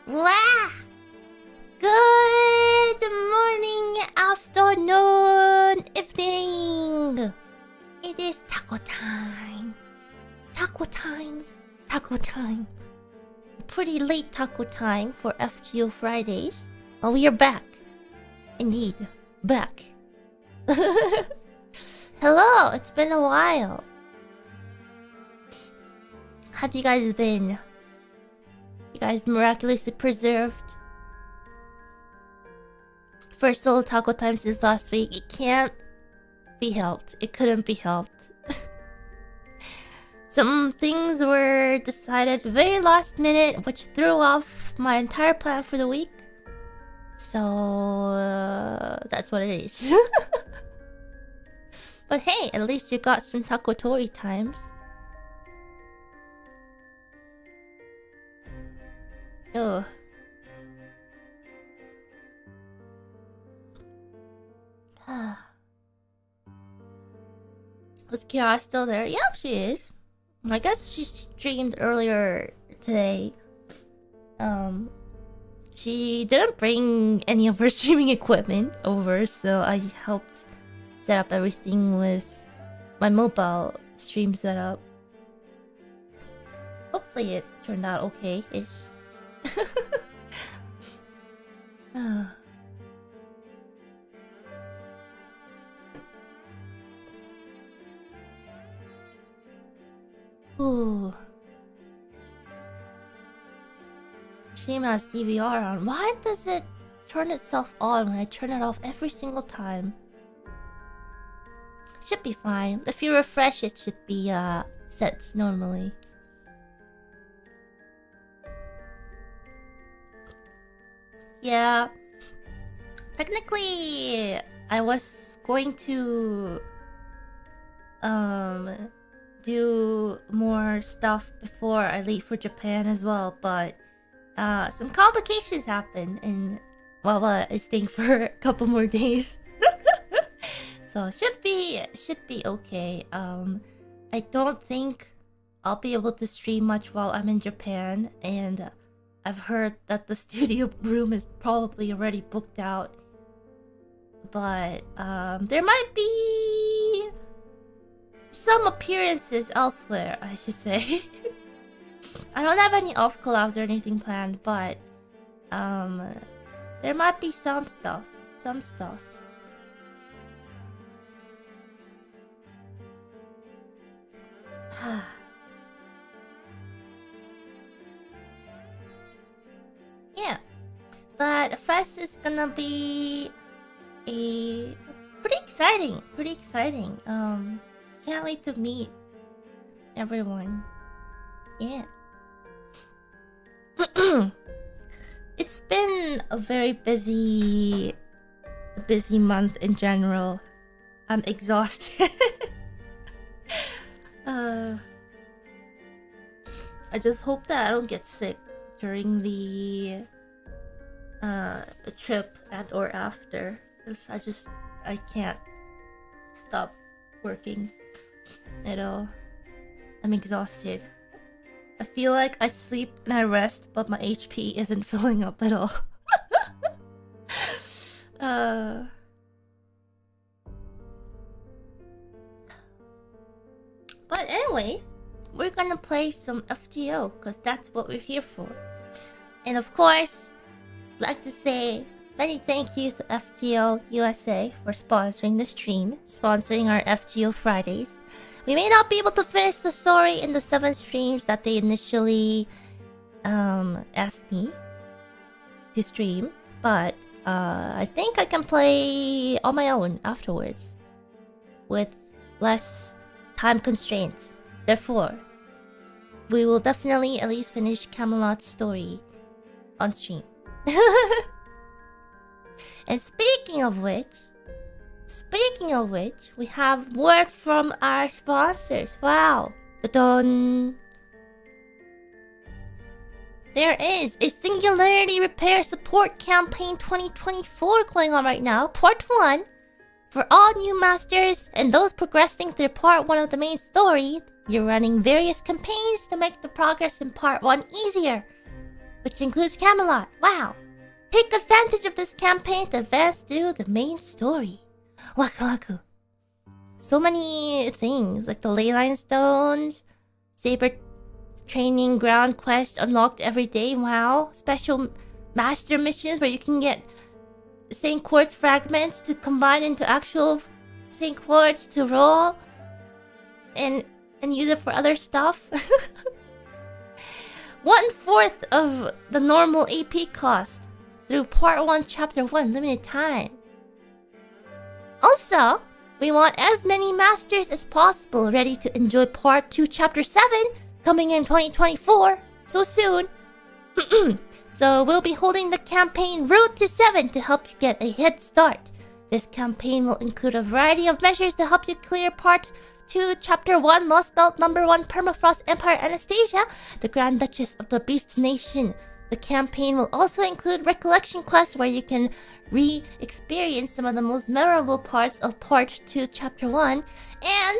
Wow! Good morning, afternoon, evening! It is taco time. Taco time. Taco time. Pretty late taco time for FGO Fridays. Oh, we are back. Indeed, back. Hello, it's been a while. Have you guys been? You guys miraculously preserved? First solo taco time since last week. It can't be helped. It couldn't be helped. Some things were decided very last minute, which threw off my entire plan for the week. So that's what it is. But hey, at least you got some takotori times. Ugh. Was Kiara still there? Yep, she is. I guess she streamed earlier today. She didn't bring any of her streaming equipment over, so I helped set up everything with my mobile stream setup. Hopefully it turned out okay-ish. Ooh. Stream has DVR on. Why does it turn itself on when I turn it off every single time? Should be fine. If you refresh, it should be set normally. Yeah. Technically, I was going to do more stuff before I leave for Japan as well, but some complications happened and Wawa is staying for a couple more days. So should be okay. I don't think I'll be able to stream much while I'm in Japan, and I've heard that the studio room is probably already booked out. But there might be some appearances elsewhere, I should say. I don't have any off collabs or anything planned, but there might be some stuff. Yeah, but Fest is gonna be pretty exciting. Can't wait to meet everyone. Yeah. It's been a very busy month in general. I'm exhausted. I just hope that I don't get sick during the trip and or after, because I can't stop working at all. I'm exhausted. I feel like I sleep and I rest, but my HP isn't filling up at all. But anyways, we're gonna play some FGO, because that's what we're here for. And of course, I'd like to say many thank you to FGO USA for sponsoring the stream, sponsoring our FGO Fridays. We may not be able to finish the story in the 7 streams that they initially asked me to stream, but I think I can play on my own afterwards with less time constraints. Therefore, we will definitely at least finish Camelot's story on stream. And speaking of which, we have word from our sponsors. Wow. Da-dun. There is a Singularity Repair Support Campaign 2024 going on right now. Part 1. For all new masters and those progressing through Part 1 of the main story, you're running various campaigns to make the progress in Part 1 easier. which includes Camelot. Wow! Take advantage of this campaign to advance through the main story. Waku waku. So many things, like the Leyline Stones, Saber Training Ground Quest unlocked every day. Wow. Special master missions where you can get Saint Quartz fragments to combine into actual Saint Quartz to roll and use it for other stuff. 1/4 of the normal AP cost through Part 1, Chapter 1, limited time. Also, we want as many masters as possible ready to enjoy Part 2, Chapter 7, coming in 2024, so soon. So we'll be holding the campaign Road to 7 to help you get a head start. This campaign will include a variety of measures to help you clear Part 2, Chapter 1, Lost Belt Number 1, Permafrost Empire Anastasia, the Grand Duchess of the Beast Nation. The campaign will also include recollection quests where you can re-experience some of the most memorable parts of Part 2, Chapter 1, and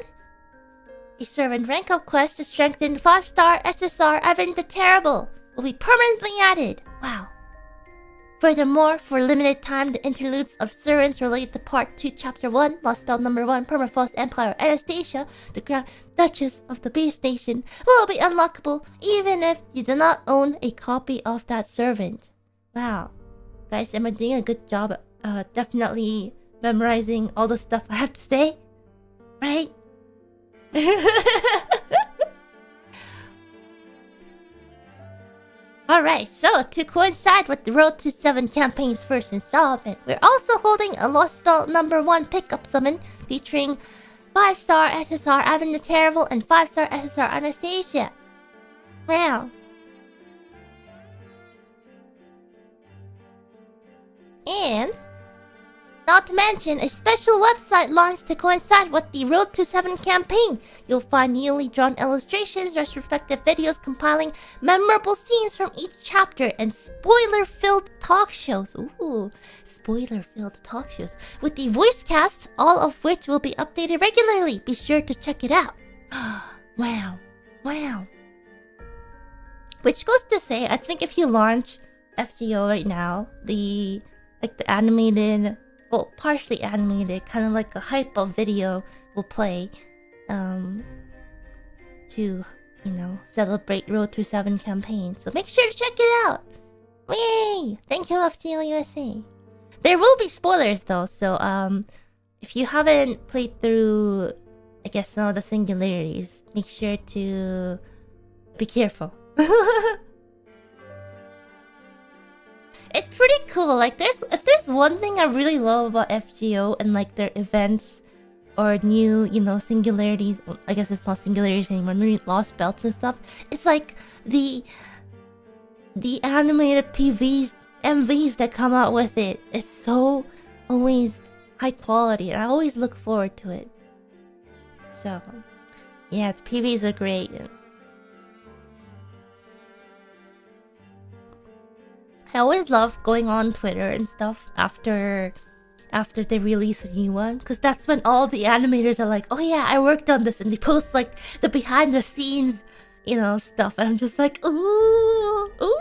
a servant rank-up quest to strengthen 5-star SSR Evan the Terrible will be permanently added. Wow. Furthermore, for limited time, the interludes of servants related to Part 2, Chapter 1, Lost Spell Number 1, Permafrost Empire, Anastasia, the Grand Duchess of the Beast Nation, will be unlockable even if you do not own a copy of that servant. Wow. Guys, am I doing a good job definitely memorizing all the stuff I have to say? Right? Alright, so to coincide with the Road to 7 campaign's first installment, we're also holding a Lost Spell Number 1 pickup summon featuring 5-star SSR Evan the Terrible and 5-star SSR Anastasia. Wow. And not to mention a special website launched to coincide with the Road to 7 campaign. You'll find newly drawn illustrations, retrospective videos compiling memorable scenes from each chapter, and spoiler-filled talk shows. Ooh, spoiler-filled talk shows with the voice casts, all of which will be updated regularly. Be sure to check it out. Wow, wow. Which goes to say, I think if you launch FGO right now, the animated, well, partially animated, kind of like a hype of video will play to, you know, celebrate Road to 7 campaign. So make sure to check it out. Yay! Thank you, FGO USA. There will be spoilers though, so if you haven't played through, I guess, some of the singularities, make sure to be careful. It's pretty cool. Like, if there's one thing I really love about FGO and like their events or new, you know, singularities. I guess it's not singularities anymore. New lost belts and stuff. It's like the animated PVs, MVs that come out with it. It's so always high quality, and I always look forward to it. So, yeah, the PVs are great. I always love going on Twitter and stuff after they release a new one, because that's when all the animators are like, oh yeah, I worked on this, and they post like the behind the scenes, you know, stuff, and I'm just like, ooh, ooh.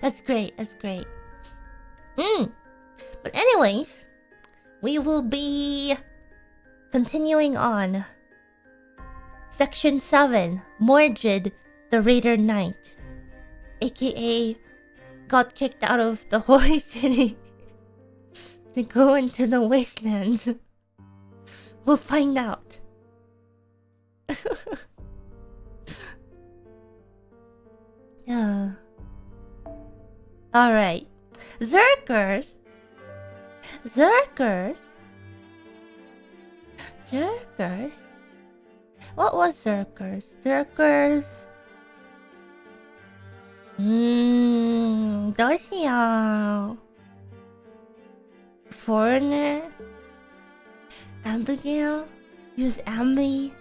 That's great, that's great. But anyways, we will be continuing on Section 7, Mordred the Raider Knight, aka got kicked out of the holy city to go into the wastelands. We'll find out. Yeah. Alright. Zerkers. What was Zerkers? Zerkers. どうしよう。Foreigner? Abigail? Use Ambi?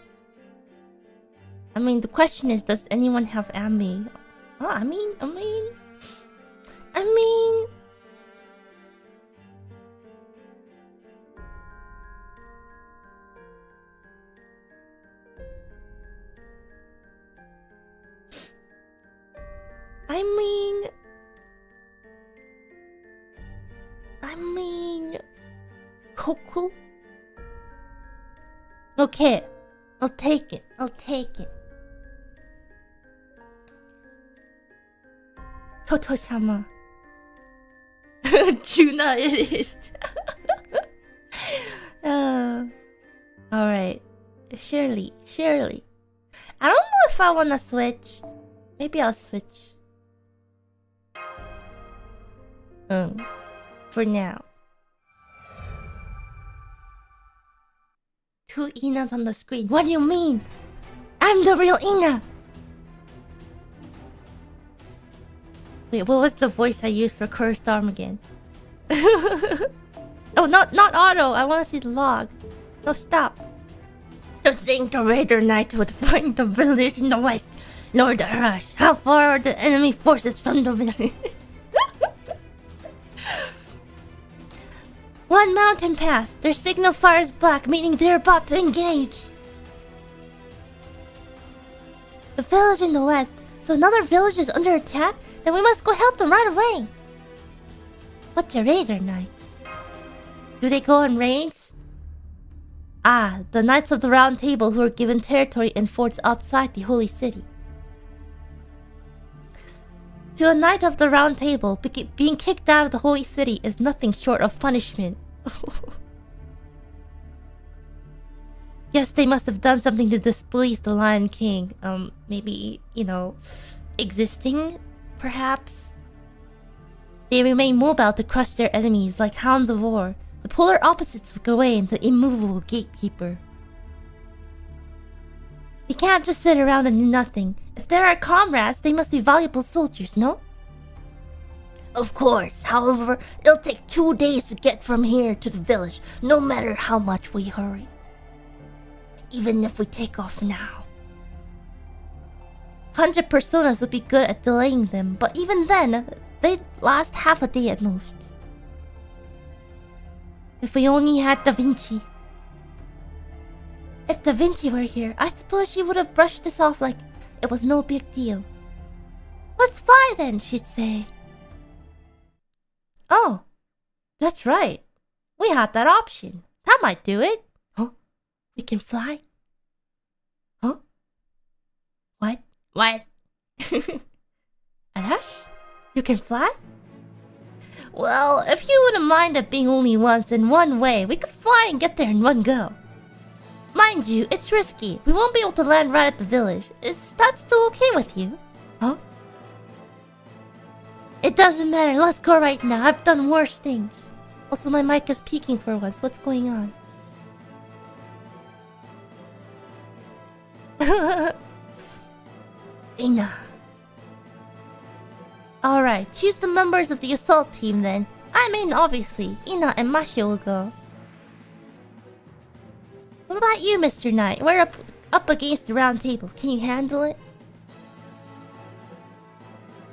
I mean, the question is, does anyone have Ambi? Oh, I mean... I mean... Koku? Okay, I'll take it. Toto-sama. Juna it is. Alright. Surely. I don't know if I wanna switch. Maybe I'll switch. For now. 2 Inas on the screen. What do you mean? I'm the real Ina! Wait, what was the voice I used for Cursed Arm again? Oh, not auto. I want to see the log. No, stop. To think the Raider Knight would find the village in the west. Lord Arash, how far are the enemy forces from the village? 1 mountain pass. Their signal fire is black, meaning they're about to engage. The village in the west. So another village is under attack? Then we must go help them right away. What's a Raider Knight? Do they go on raids? Ah, the Knights of the Round Table who are given territory and forts outside the Holy City. To a Knight of the Round Table, being kicked out of the Holy City is nothing short of punishment. Yes, they must have done something to displease the Lion King. Maybe, existing, perhaps? They remain mobile to crush their enemies like hounds of war, the polar opposites of Gawain, the immovable gatekeeper. We can't just sit around and do nothing. If they're our comrades, they must be valuable soldiers, no? Of course, however, it'll take 2 days to get from here to the village, no matter how much we hurry. Even if we take off now. 100 personas would be good at delaying them, but even then, they'd last half a day at most. If we only had Da Vinci. If Da Vinci were here, I suppose she would have brushed this off like it was no big deal. Let's fly then, she'd say. Oh, that's right. We had that option. That might do it. Huh? We can fly? Huh? What? Arash? You can fly? Well, if you wouldn't mind it being only once in one way, we could fly and get there in one go. Mind you, it's risky. We won't be able to land right at the village. Is that still okay with you? Huh? It doesn't matter. Let's go right now. I've done worse things. Also, my mic is peaking for once. What's going on? Ina. Alright, choose the members of the assault team then. I mean, obviously, Ina and Masha will go. What about you, Mr. Knight? We're up against the round table. Can you handle it?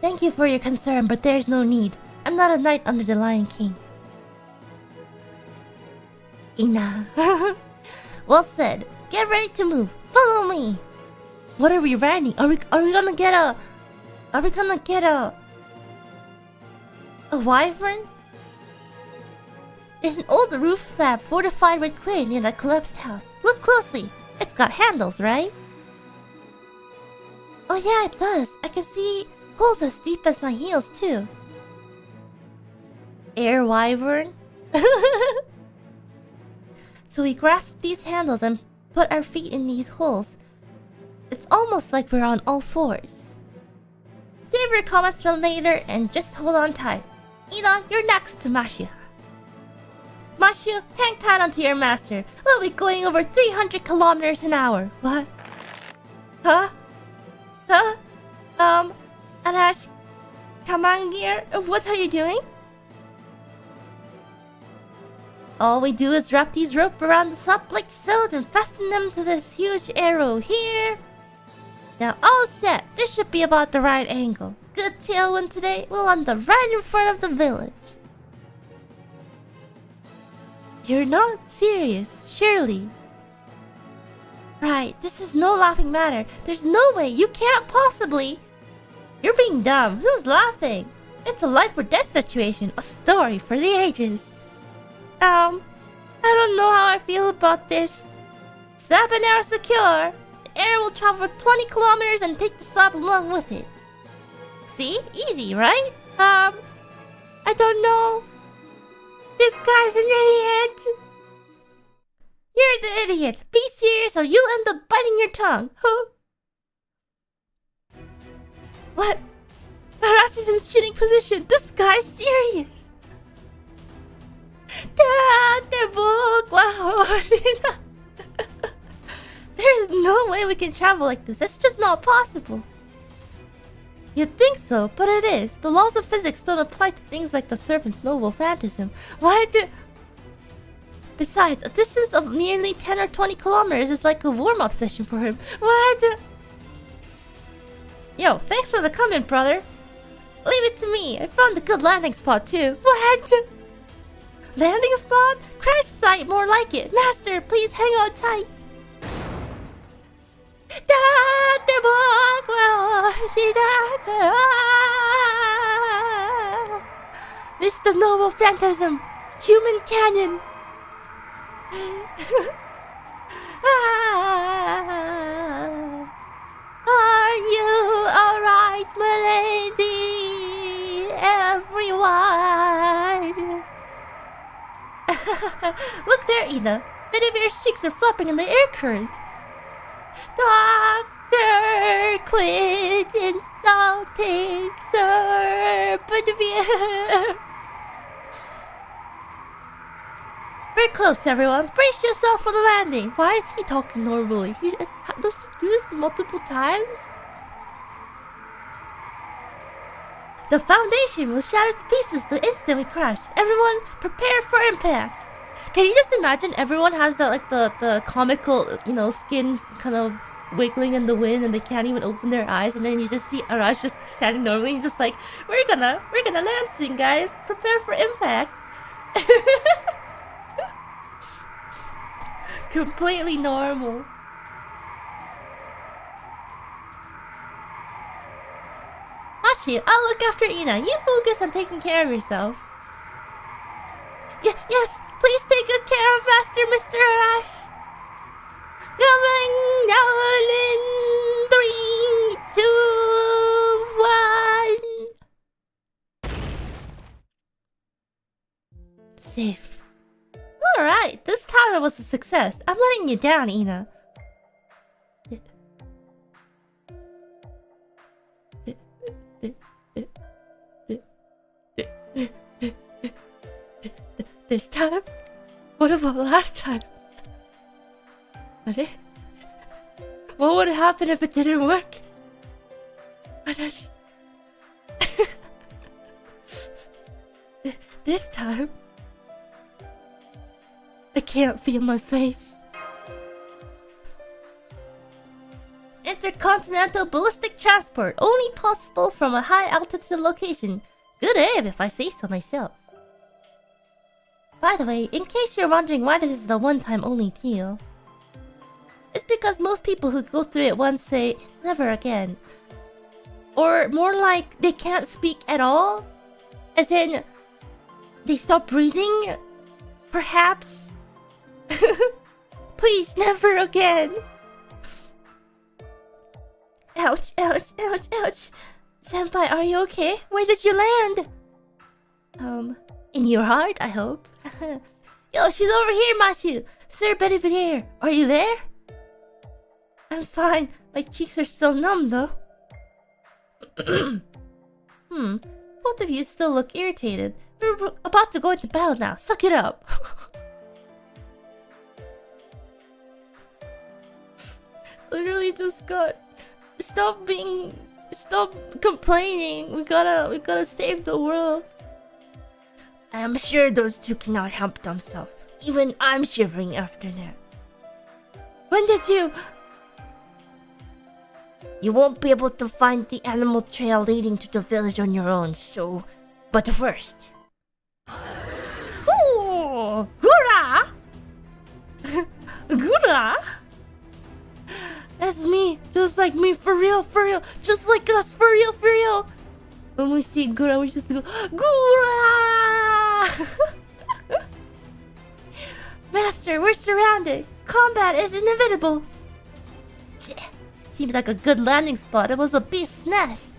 Thank you for your concern, but there's no need. I'm not a knight under the Lion King. Ina. Well said. Get ready to move. Follow me. What are we riding? Are we gonna get a wyvern? There's an old roof slab fortified with clay near that collapsed house. Look closely. It's got handles, right? Oh yeah, it does. I can see holes as deep as my heels too. Air wyvern? So we grasp these handles and put our feet in these holes. It's almost like we're on all fours. Save your comments for later and just hold on tight. Ina, you're next to Mashu. Mashu, hang tight onto your master. We'll be going over 300 kilometers an hour. What? Huh? Arash, Kamangir, what are you doing? All we do is wrap these rope around the sub like so, then fasten them to this huge arrow here. Now all set. This should be about the right angle. Good tailwind today. We'll land right in front of the village. You're not serious, surely. Right, this is no laughing matter. There's no way. You can't possibly. You're being dumb. Who's laughing? It's a life or death situation. A story for the ages. I don't know how I feel about this. Slab and air secure. The air will travel 20 kilometers and take the slab along with it. See? Easy, right? I don't know. This guy's an idiot. You're the idiot. Be serious or you'll end up biting your tongue. Huh? What? Arashi's in shooting position. This guy's serious. There is no way we can travel like this. It's just not possible. You'd think so, but it is. The laws of physics don't apply to things like a servant's noble phantasm. Why do... Besides, a distance of nearly 10 or 20 kilometers is like a warm-up session for him. What? Yo, thanks for the comment, brother. Leave it to me. I found a good landing spot, too. What? Landing spot? Crash site, more like it. Master, please hang on tight. This is the noble phantasm. Human canyon. Are you alright, my lady? Everyone. Look there, Ina. Benivir's cheeks are flapping in the air current. Dr. Quentin's naughty, Sir Benevir. We're close, everyone. Brace yourself for the landing. Why is he talking normally? Does he do this multiple times? The foundation was shattered to pieces the instant we crashed. Everyone, prepare for impact. Can you just imagine everyone has that, like, the comical, skin kind of wiggling in the wind and they can't even open their eyes, and then you just see Arash just standing normally and just like, we're gonna land soon, guys. Prepare for impact. Completely normal. Hashi, I'll look after Ina. You focus on taking care of yourself. Yes, please take good care of Master Mr. Arash. Coming down in 3, 2, 1. Safe. Alright, this time it was a success. I'm letting you down, Ina. This time? What about last time? What would happen if it didn't work? This time... I can't feel my face. Intercontinental ballistic transport, only possible from a high altitude location. Good aim, if I say so myself. By the way, in case you're wondering why this is the one-time only deal, it's because most people who go through it once say, never again. Or more like, they can't speak at all? As in, they stop breathing? Perhaps? Please, never again. Ouch, ouch, ouch, ouch. Senpai, are you okay? Where did you land? In your heart, I hope. Yo, she's over here, Mashu. Sir Benevir, are you there? I'm fine. My cheeks are still numb, though. Both of you still look irritated. We're about to go into battle now. Suck it up. Literally just got... Stop complaining. We gotta save the world. I'm sure those two cannot help themselves. Even I'm shivering after that. When did you... You won't be able to find the animal trail leading to the village on your own, so... But first... Ooh! Gura! Gura? That's me, just like me, for real, just like us, for real. When we see Gura, we just go, Gura! Master, we're surrounded. Combat is inevitable. Seems like a good landing spot. It was a beast's nest.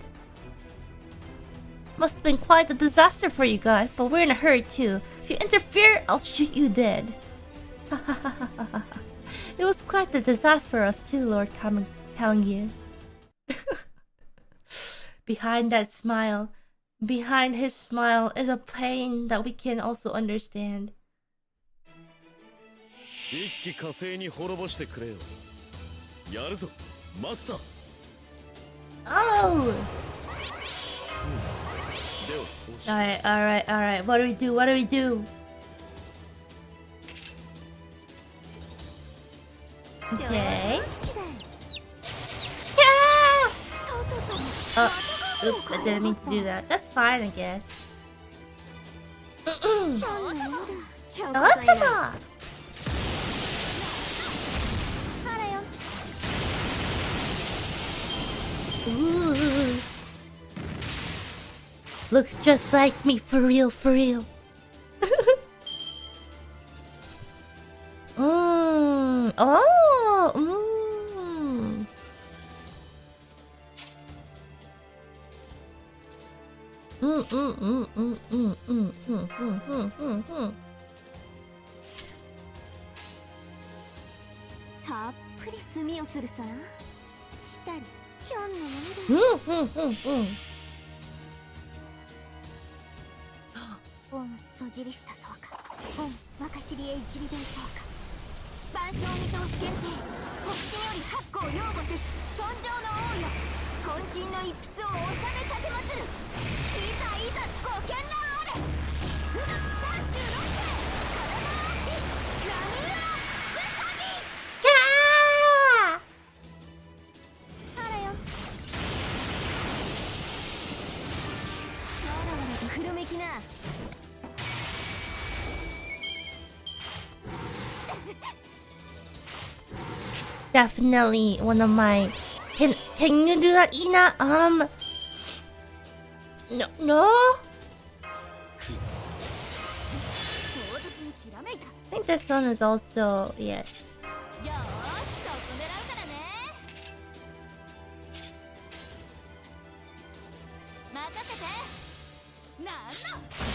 Must have been quite a disaster for you guys, but we're in a hurry too. If you interfere, I'll shoot you dead. It was quite a disaster for us too, Lord Kalangir. Behind that smile, behind his smile is a pain that we can also understand. Oh! Alright. What do we do? Okay. Yeah! Oh, oops, I didn't mean to do that. That's fine, I guess. Ooh. Looks just like me, for real. Definitely one of my... Can you do that, Ina? No? I think this one is also... yes.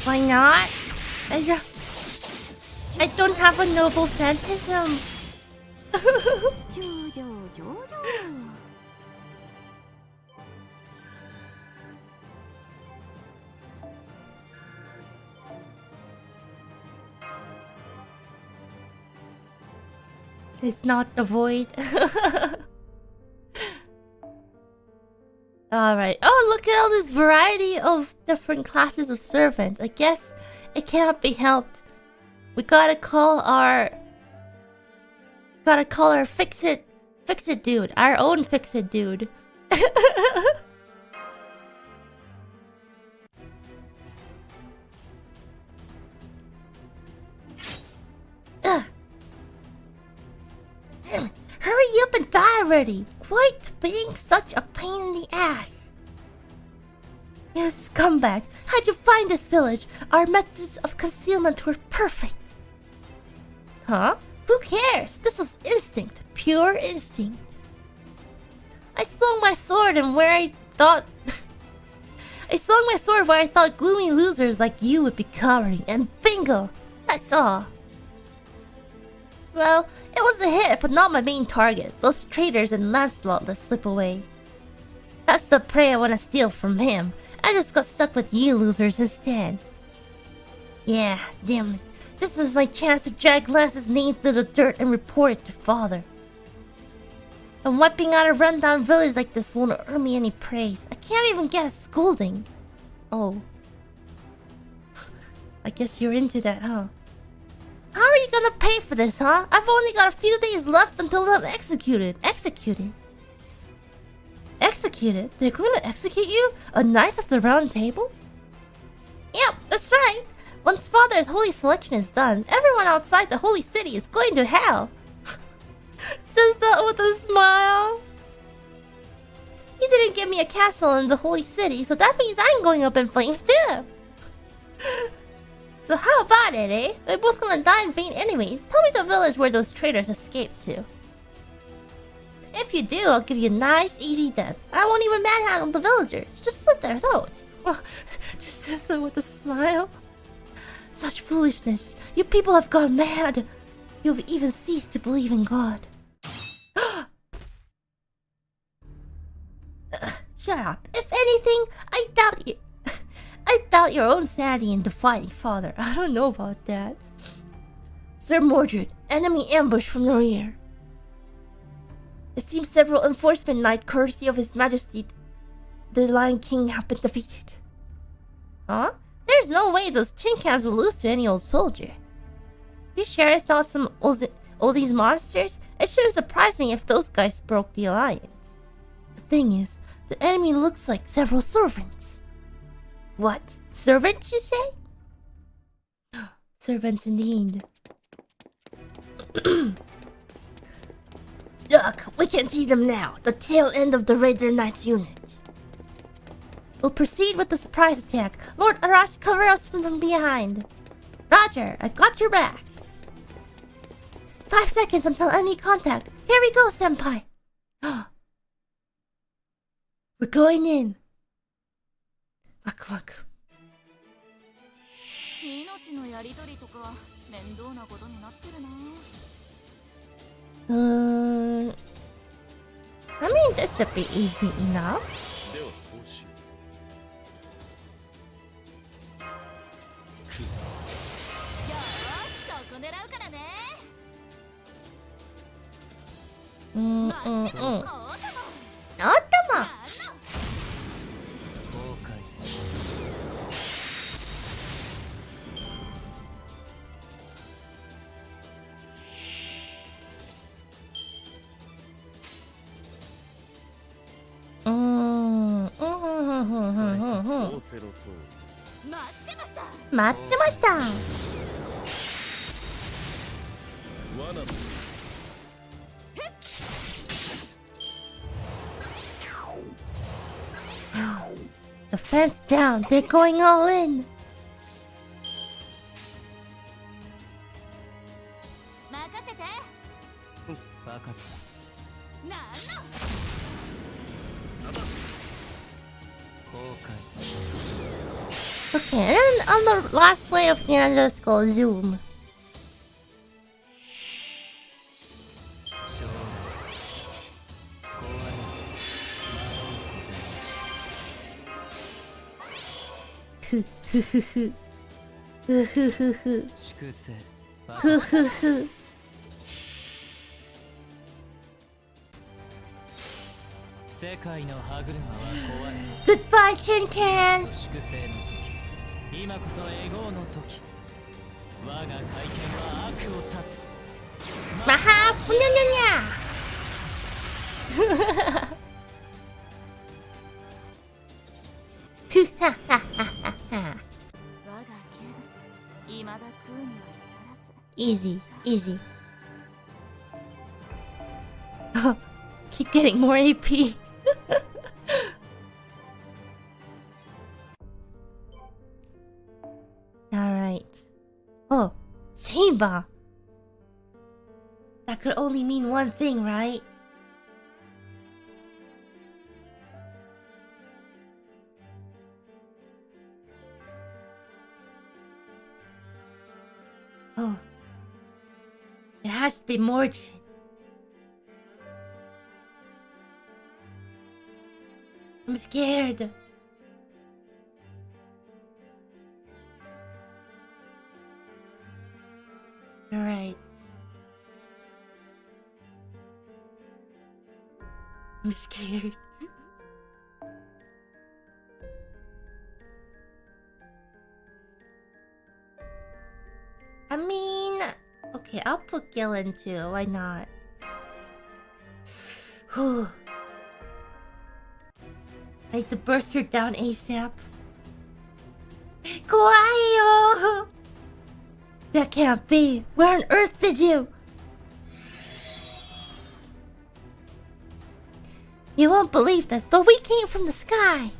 Why not? I don't have a noble phantasm. It's not the void. Alright. Oh, look at all this variety of different classes of servants. I guess it cannot be helped. We gotta call our fix-it dude. Our own fix-it dude. Damn it. Hurry up and die already. Quit being such a pain in the ass. You scumbag. How'd you find this village? Our methods of concealment were perfect. Huh? Who cares? This was instinct. Pure instinct. I swung my sword and where I thought... I swung my sword where I thought gloomy losers like you would be cowering. And bingo! That's all. Well, it was a hit, but not my main target. Those traitors and Lancelot let slip away. That's the prey I want to steal from him. I just got stuck with you losers instead. Yeah, damn it. This was my chance to drag Lance's name through the dirt and report it to father. And wiping out a rundown village like this won't earn me any praise. I can't even get a scolding. Oh. I guess you're into that, huh? How are you gonna pay for this, huh? I've only got a few days left until I'm executed. Executed? Executed? They're going to execute you? A knight of the round table? Yep, that's right. Once Father's holy selection is done, everyone outside the holy city is going to hell. Says that with a smile. He didn't give me a castle in the holy city, so that means I'm going up in flames too. So how about it, eh? We're both gonna die in vain anyways. Tell me the village where those traitors escaped to. If you do, I'll give you a nice, easy death. I won't even manhandle the villagers. Just slit their throats. Just says that with a smile. Such foolishness. You people have gone mad. You've even ceased to believe in God. Shut up. If anything, I doubt you. I doubt your own sanity in defying Father. I don't know about that. Sir Mordred, enemy ambush from the rear. It seems several enforcement knights, courtesy of His Majesty, the Lion King, have been defeated. Huh? There's no way those tin cans will lose to any old soldier. You sure it's not some Ozzy's monsters? It shouldn't surprise me if those guys broke the alliance. The thing is, the enemy looks like several servants. What? Servants, you say? Servants indeed. Look, we can see them now. The tail end of the Raider Knight's unit. We'll proceed with the surprise attack. Lord Arash, cover us from behind. Roger, I got your backs. 5 seconds until enemy contact. Here we go, senpai. We're going in. Waku waku. I mean, this should be easy enough. Otama! Mattemashita! The fence down, they're going all in. Okay, and then on the last wave, you can just go zoom. Goodbye, tin cans. Maha, punyanya. Easy, easy. Keep getting more AP. Alright. Oh, Seiba! That could only mean one thing, right? Oh. It has to be Mordred. I'm scared. Alright. I'm scared. I mean... Okay, I'll put Gillen too. Why not? I need to burst her down ASAP. Kawaii! That can't be. Where on earth did you? You won't believe this, but we came from the sky.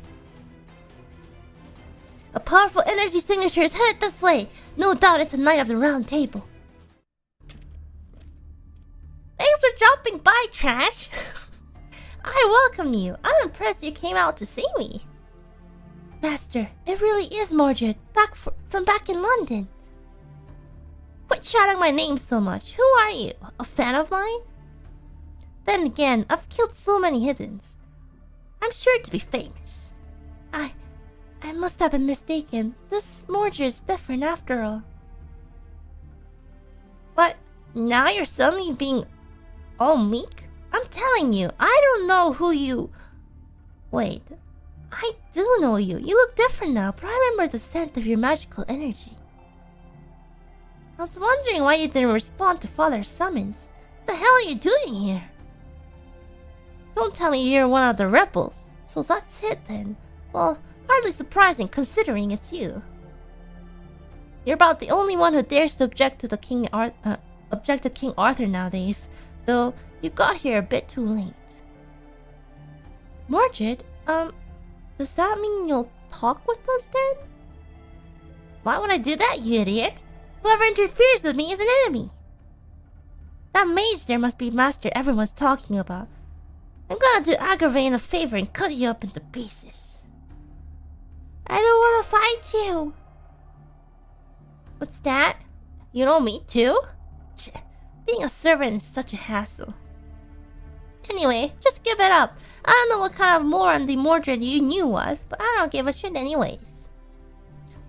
A powerful energy signature is headed this way. No doubt it's a Knight of the Round Table. Thanks for dropping by, Trash. I welcome you. I'm impressed you came out to see me. Master, it really is Mordred, from back in London. Quit shouting my name so much. Who are you? A fan of mine? Then again, I've killed so many hiddens. I'm sure to be famous. I must have been mistaken. This Mordred is different after all. What? Now you're suddenly being all meek? I'm telling you, I don't know who you... Wait, I do know you. You look different now, but I remember the scent of your magical energy. I was wondering why you didn't respond to Father's summons. What the hell are you doing here? Don't tell me you're one of the rebels. So that's it then. Well, hardly surprising considering it's you. You're about the only one who dares to object to King Arthur nowadays, though you got here a bit too late. Mordred, does that mean you'll talk with us then? Why would I do that, you idiot? Whoever interferes with me is an enemy. That mage there must be master everyone's talking about. I'm gonna do Agravain a favor and cut you up into pieces. I don't wanna fight you. What's that? You know me too? Being a servant is such a hassle. Anyway, just give it up. I don't know what kind of moron the Mordred you knew was, but I don't give a shit anyways.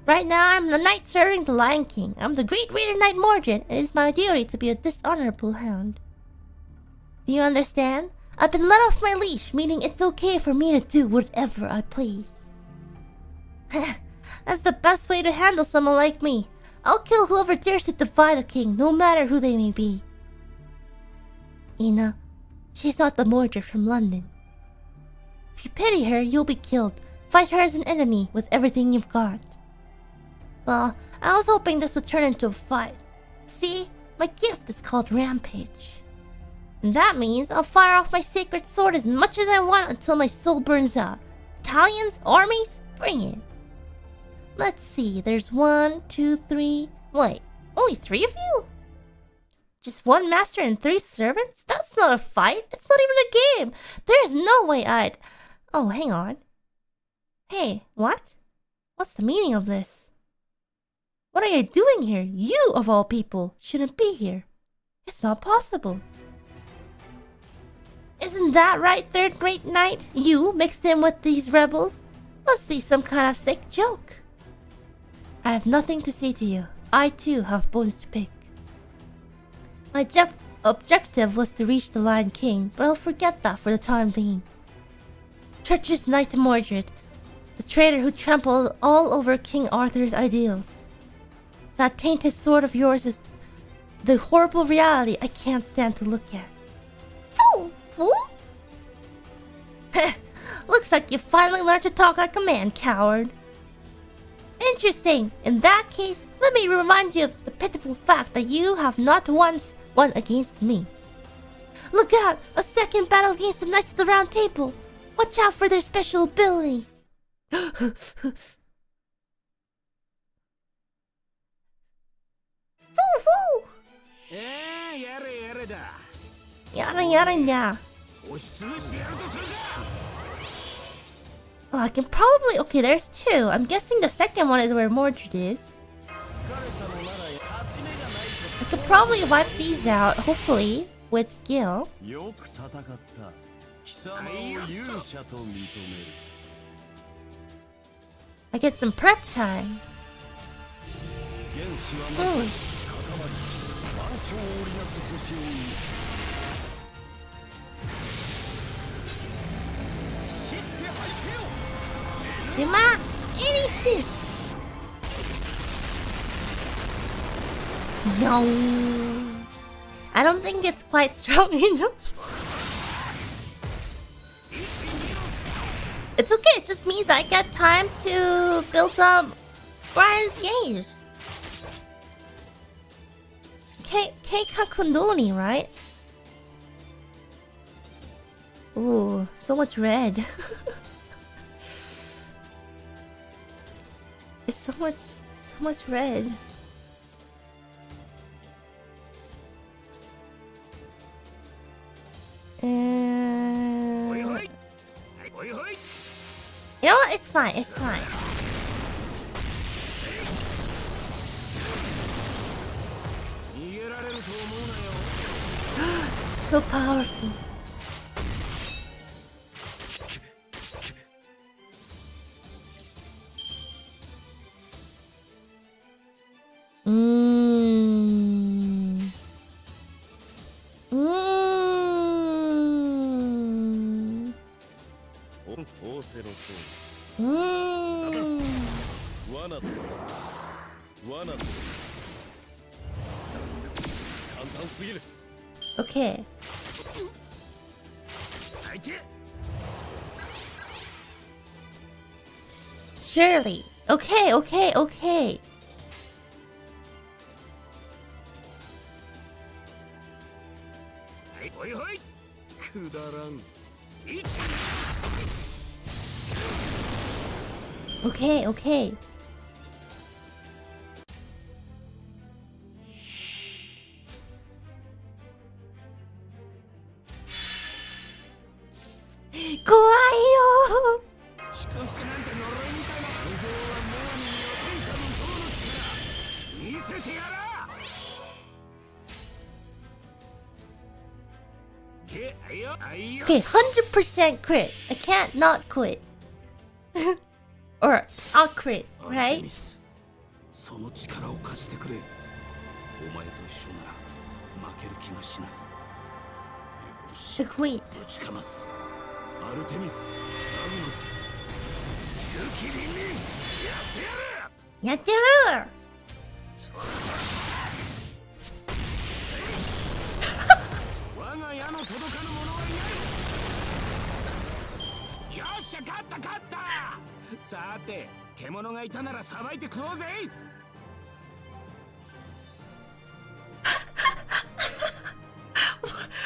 Right now, I'm the knight serving the Lion King. I'm the great raider knight Mordred, and it's my duty to be a dishonorable hound. Do you understand? I've been let off my leash, meaning it's okay for me to do whatever I please. That's the best way to handle someone like me. I'll kill whoever dares to defy the king, no matter who they may be. Ina, she's not the Mordred from London. If you pity her, you'll be killed. Fight her as an enemy with everything you've got. Well, I was hoping this would turn into a fight. See, my gift is called Rampage. And that means I'll fire off my sacred sword as much as I want until my soul burns out. Battalions? Armies? Bring it. Let's see, there's 1, 2, 3... Wait, only 3 of you? Just 1 master and 3 servants? That's not a fight. It's not even a game. There's no way I'd... Oh, hang on. Hey, what? What's the meaning of this? What are you doing here? You, of all people, shouldn't be here. It's not possible. Isn't that right, third great knight? You mixed in with these rebels? Must be some kind of sick joke. I have nothing to say to you. I too have bones to pick. My objective was to reach the Lion King, but I'll forget that for the time being. Treacherous Knight Mordred, the traitor who trampled all over King Arthur's ideals. That tainted sword of yours is the horrible reality I can't stand to look at. Fool? Looks like you finally learned to talk like a man, coward. Interesting. In that case, let me remind you of the pitiful fact that you have not once won against me. Look out! A second battle against the Knights of the Round Table! Watch out for their special abilities! Fool! Yada. Oh, I can probably... Okay, there's 2. I'm guessing the second one is where Mordred is. I could probably wipe these out, hopefully, with Gil. I get some prep time. Yuma, Initius. No, I don't think it's quite strong enough. It's okay, it just means I get time to build up Brian's gauge. Keika Kundoni, right? Ooh, so much red. It's so much red. You know what? It's fine. It's fine. So powerful. Okay. Surely. Okay, okay, okay. Okay, okay. Kawaii! Okay, 100% crit. I can't not quit. Or I'll crit, right? The queen. Yatteru!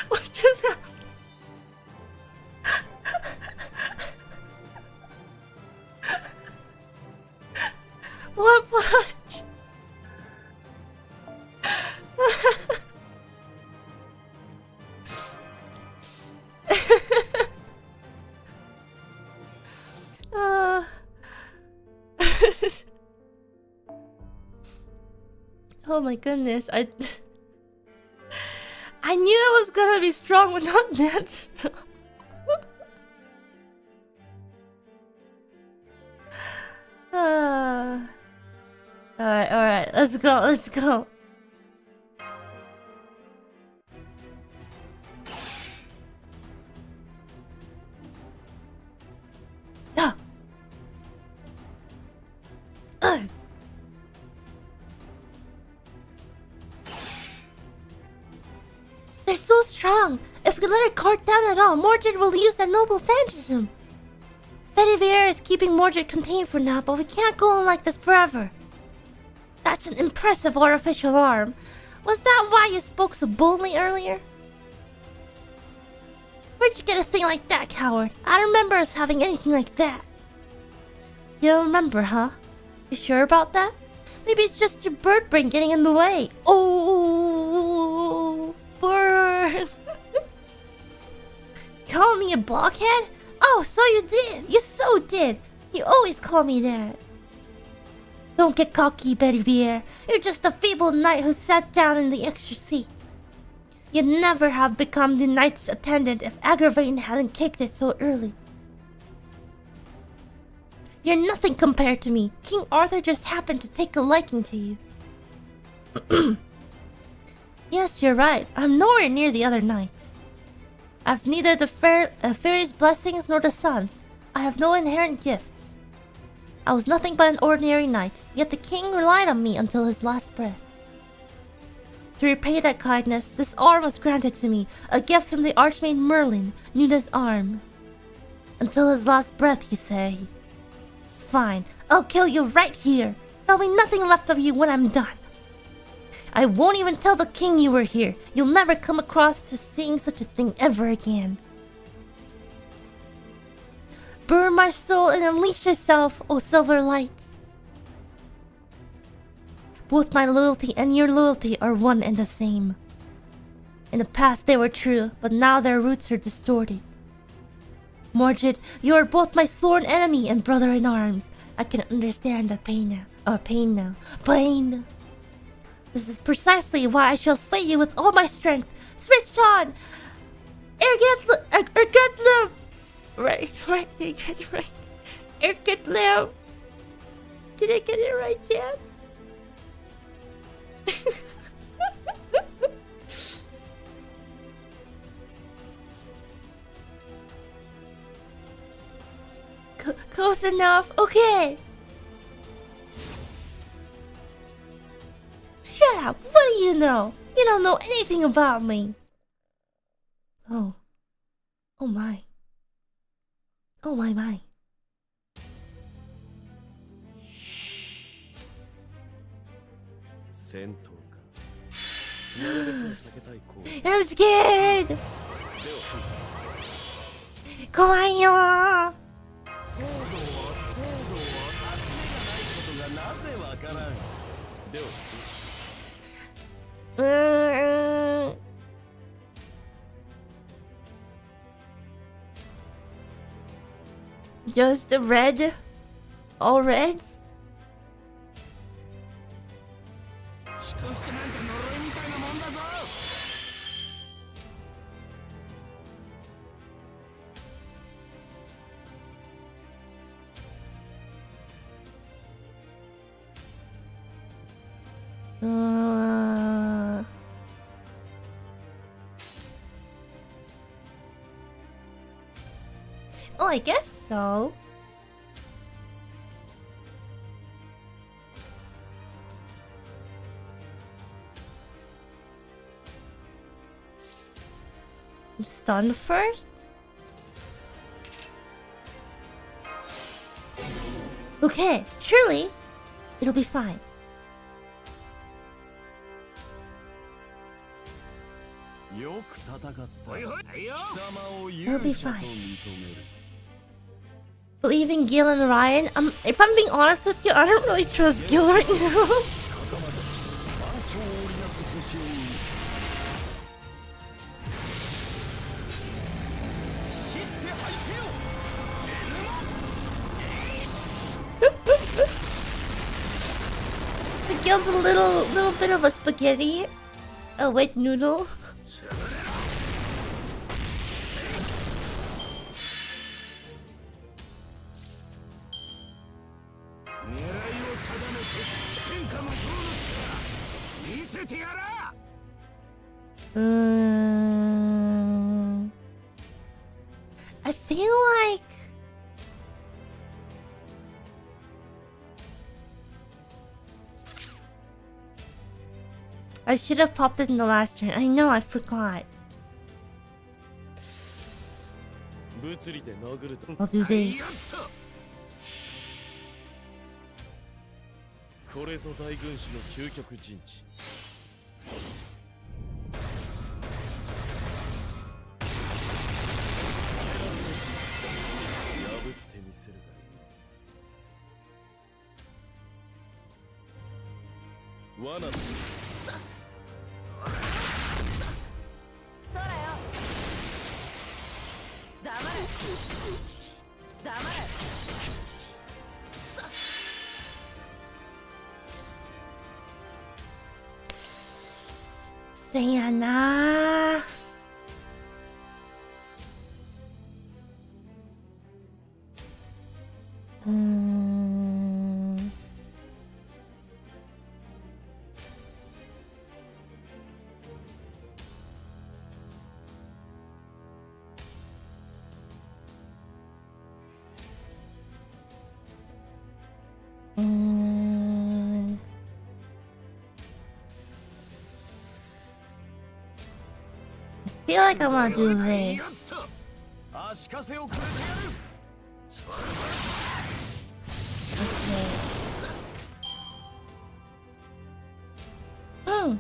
What just happened? What punch? Oh my goodness, I knew it was gonna be strong, but not that strong. Alright, let's go. Ah. They're so strong. If we let our card down at all, Mordred will use that noble phantasm. Betty Vieira is keeping Mordred contained for now, but we can't go on like this forever. That's an impressive artificial arm. Was that why you spoke so boldly earlier? Where'd you get a thing like that, coward? I don't remember us having anything like that. You don't remember, huh? You sure about that? Maybe it's just your bird brain getting in the way. Oh, bird. Call me a blockhead? Oh, so you did. You so did. You always call me that. Don't get cocky, Betty Vieira. You're just a feeble knight who sat down in the extra seat. You'd never have become the knight's attendant if Agravain hadn't kicked it so early. You're nothing compared to me. King Arthur just happened to take a liking to you. Yes, you're right. I'm nowhere near the other knights. I've neither the fairy's blessings nor the sun's. I have no inherent gifts. I was nothing but an ordinary knight, yet the king relied on me until his last breath. To repay that kindness, this arm was granted to me, a gift from the Archmaid Merlin, Nuda's arm. Until his last breath, you say? Fine, I'll kill you right here. There'll be nothing left of you when I'm done. I won't even tell the king you were here. You'll never come across to seeing such a thing ever again. Burn my soul and unleash yourself, O silver light. Both my loyalty and your loyalty are one and the same. In the past they were true, but now their roots are distorted. Mordred, you are both my sworn enemy and brother in arms. I can understand the pain now. Pain now. Pain! This is precisely why I shall slay you with all my strength. Switched on! Ergetlim! Right, did I get it right? Ergetlim! Did I get it right yet? Close enough. Okay. Shut up. What do you know? You don't know anything about me. Oh. Oh my. Oh my. I'm scared. 怖いよー。Just the red? All reds? Well, I guess so. Stun first? Okay, surely it'll be fine. It'll be fine. Believe in Gil and Ryan? If I'm being honest with you, I don't really trust Gil right now. Gil's a little bit of a spaghetti, a wet noodle. I feel like I should have popped it in the last turn. I know, I forgot. I'll do this. Sayana. I feel like I want to do this. Okay. Oh.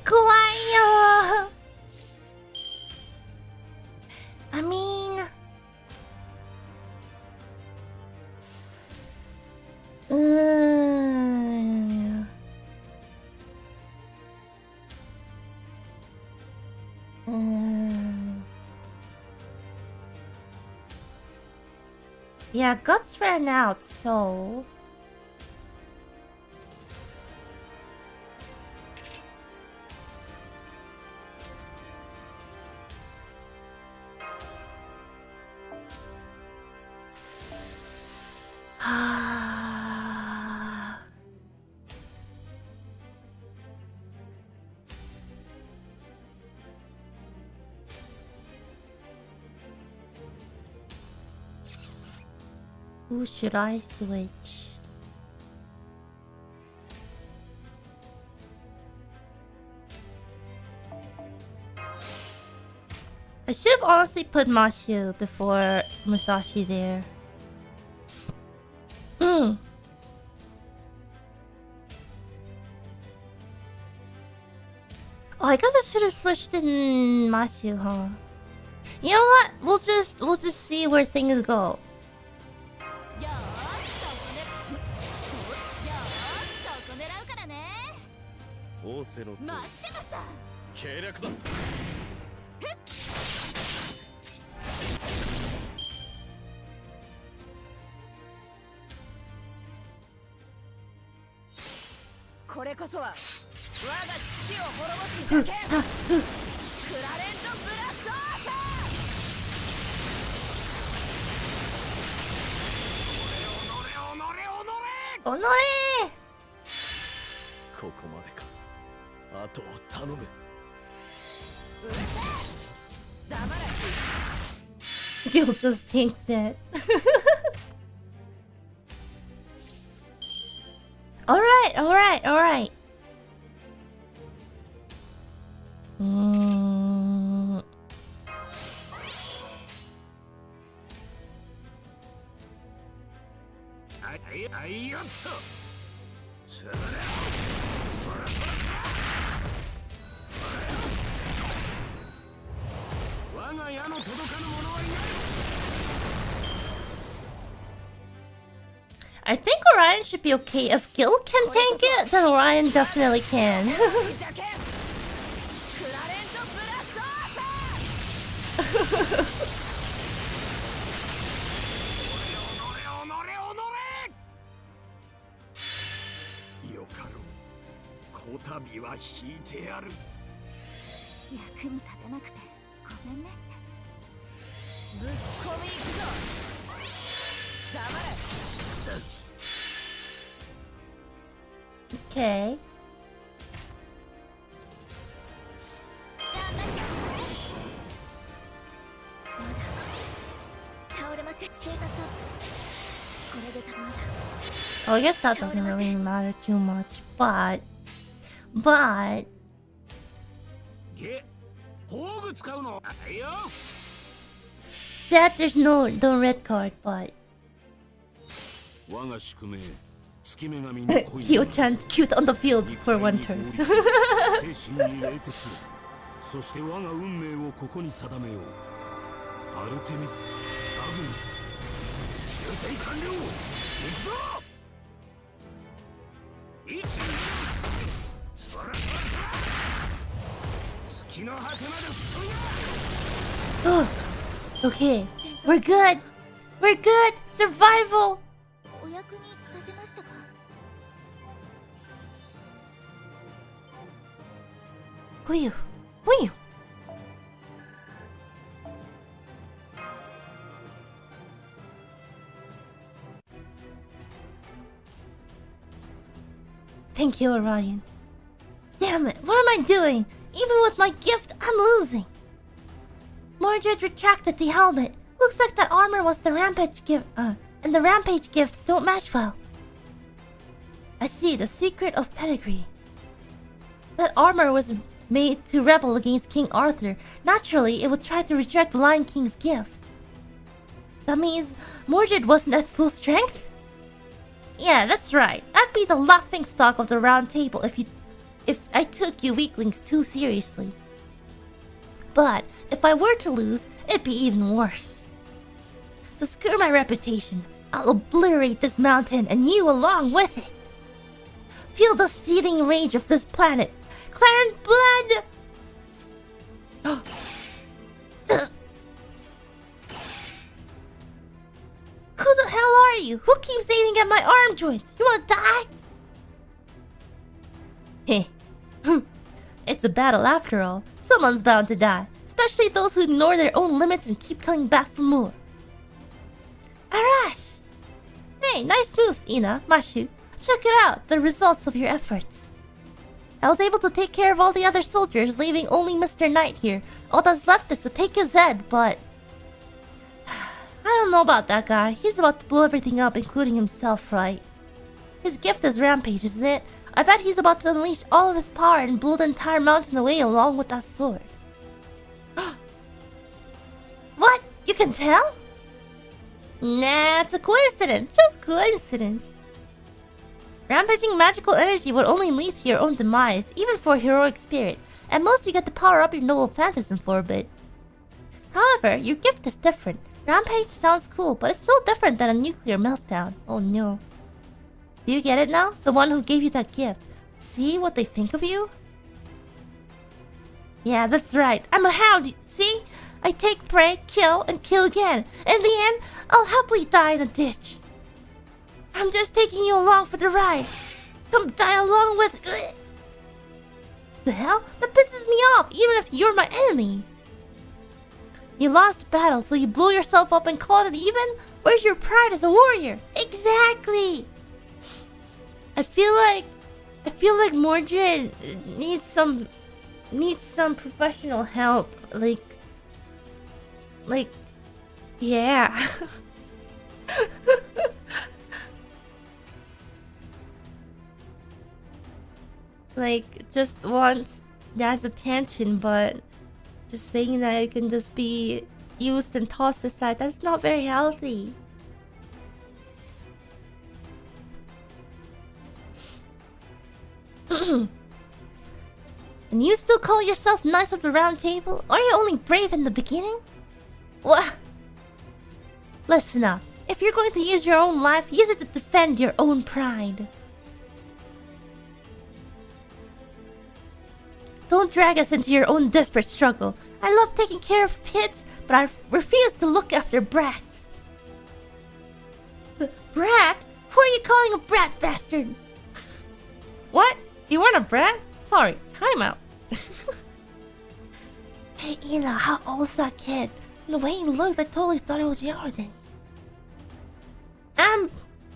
Kawaii! Yeah, guts ran out, so... Who should I switch? I should have honestly put Mashu before Musashi there. Oh, I guess I should have switched in Mashu, huh? You know what? We'll just see where things go. Honore! You'll just think that. Alright. I think Orion should be okay. If Gil can tank it, then Orion definitely can. Okay. Oh, I guess that doesn't really matter too much, but sad there's no red card, but Kyo-chan's cute on the field for one turn. Oh, okay, we're good. Survival. Woo. Thank you, Orion. Damn it, what am I doing? Even with my gift, I'm losing. Mordred retracted the helmet. Looks like that armor was the rampage gift, and the rampage gift don't match well. I see, the secret of pedigree. That armor was made to rebel against King Arthur. Naturally, it would try to reject the Lion King's gift. That means Mordred wasn't at full strength? Yeah, that's right. I'd be the laughingstock of the round table if I took you weaklings too seriously. But if I were to lose, it'd be even worse. So screw my reputation. I'll obliterate this mountain and you along with it. Feel the seething rage of this planet. Clarent blood! Who the hell are you? Who keeps aiming at my arm joints? You wanna die? Heh. It's a battle after all. Someone's bound to die. Especially those who ignore their own limits and keep coming back for more. Arash! Hey, nice moves, Ina, Mashu. Check it out, the results of your efforts. I was able to take care of all the other soldiers, leaving only Mr. Knight here. All that's left is to take his head, but... I don't know about that guy. He's about to blow everything up, including himself, right? His gift is Rampage, isn't it? I bet he's about to unleash all of his power and blow the entire mountain away along with that sword. What? You can tell? Nah, it's a coincidence. Just coincidence. Rampaging magical energy would only lead to your own demise, even for a heroic spirit. At most, you get to power up your noble phantasm for a bit. However, your gift is different. Rampage sounds cool, but it's no different than a nuclear meltdown. Oh no. Do you get it now? The one who gave you that gift. See what they think of you? Yeah, that's right. I'm a hound, see? I take prey, kill, and kill again. In the end, I'll happily die in a ditch. I'm just taking you along for the ride. Come die along with... Ugh. The hell? That pisses me off, even if you're my enemy. You lost battle, so you blew yourself up and called it even? Where's your pride as a warrior? Exactly! I feel like Mordred needs some professional help. Like, yeah. Like, just wants dad's attention, but just saying that it can just be used and tossed aside, that's not very healthy. And you still call yourself Knights of the Round Table? Are you only brave in the beginning? What? Listen up. If you're going to use your own life, use it to defend your own pride. Don't drag us into your own desperate struggle. I love taking care of kids, but I refuse to look after brats. Brat? Who are you calling a brat, bastard? What? You weren't a brat? Sorry, time out. Hey, Ina, how old's that kid? The way he looked, I totally thought I was younger than you. I'm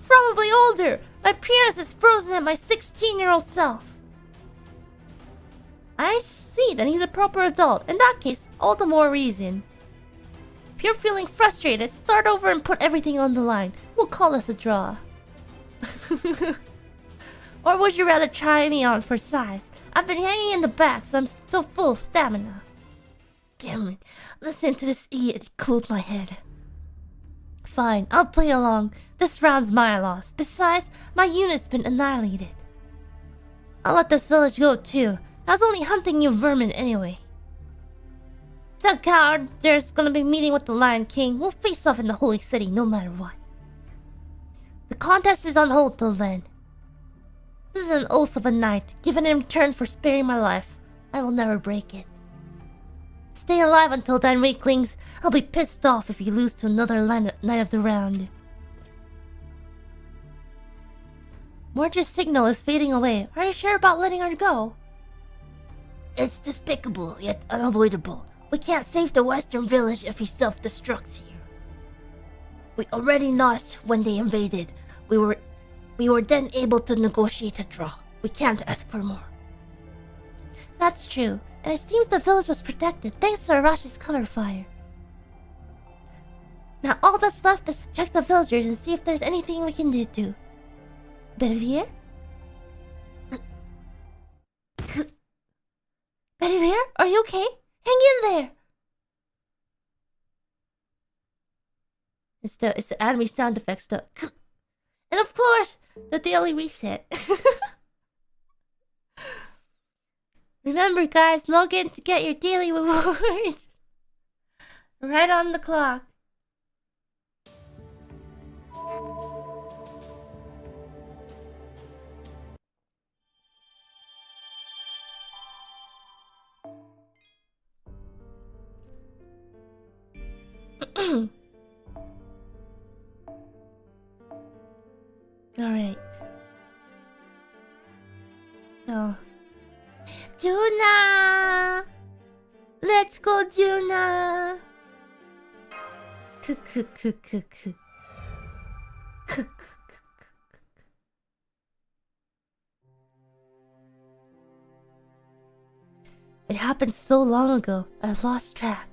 probably older. My penis is frozen at my 16-year-old self. I see, then he's a proper adult. In that case, all the more reason. If you're feeling frustrated, start over and put everything on the line. We'll call this a draw. Or would you rather try me on for size? I've been hanging in the back, so I'm still full of stamina. Damn it. Listen to this idiot, it cooled my head. Fine, I'll play along. This round's my loss. Besides, my unit's been annihilated. I'll let this village go too. I was only hunting you vermin anyway. The coward, there's gonna be a meeting with the Lion King. We'll face off in the Holy City no matter what. The contest is on hold till then. This is an oath of a knight, given in return for sparing my life. I will never break it. Stay alive until then, weaklings. I'll be pissed off if you lose to another Knight of the Round. Mordred's signal is fading away. Are you sure about letting her go? It's despicable, yet unavoidable. We can't save the western village if he self-destructs here. We already lost when they invaded. We were then able to negotiate a draw. We can't ask for more. That's true, and it seems the village was protected thanks to Arashi's cover fire. Now all that's left is to check the villagers and see if there's anything we can do too. Bedivere? Bedivere, are you okay? Hang in there! It's the anime sound effects, the and of course, the daily reset. Remember guys, log in to get your daily rewards. Right on the clock. Alright. Oh. Juna! Let's go, Juna! It happened so long ago, I've lost track.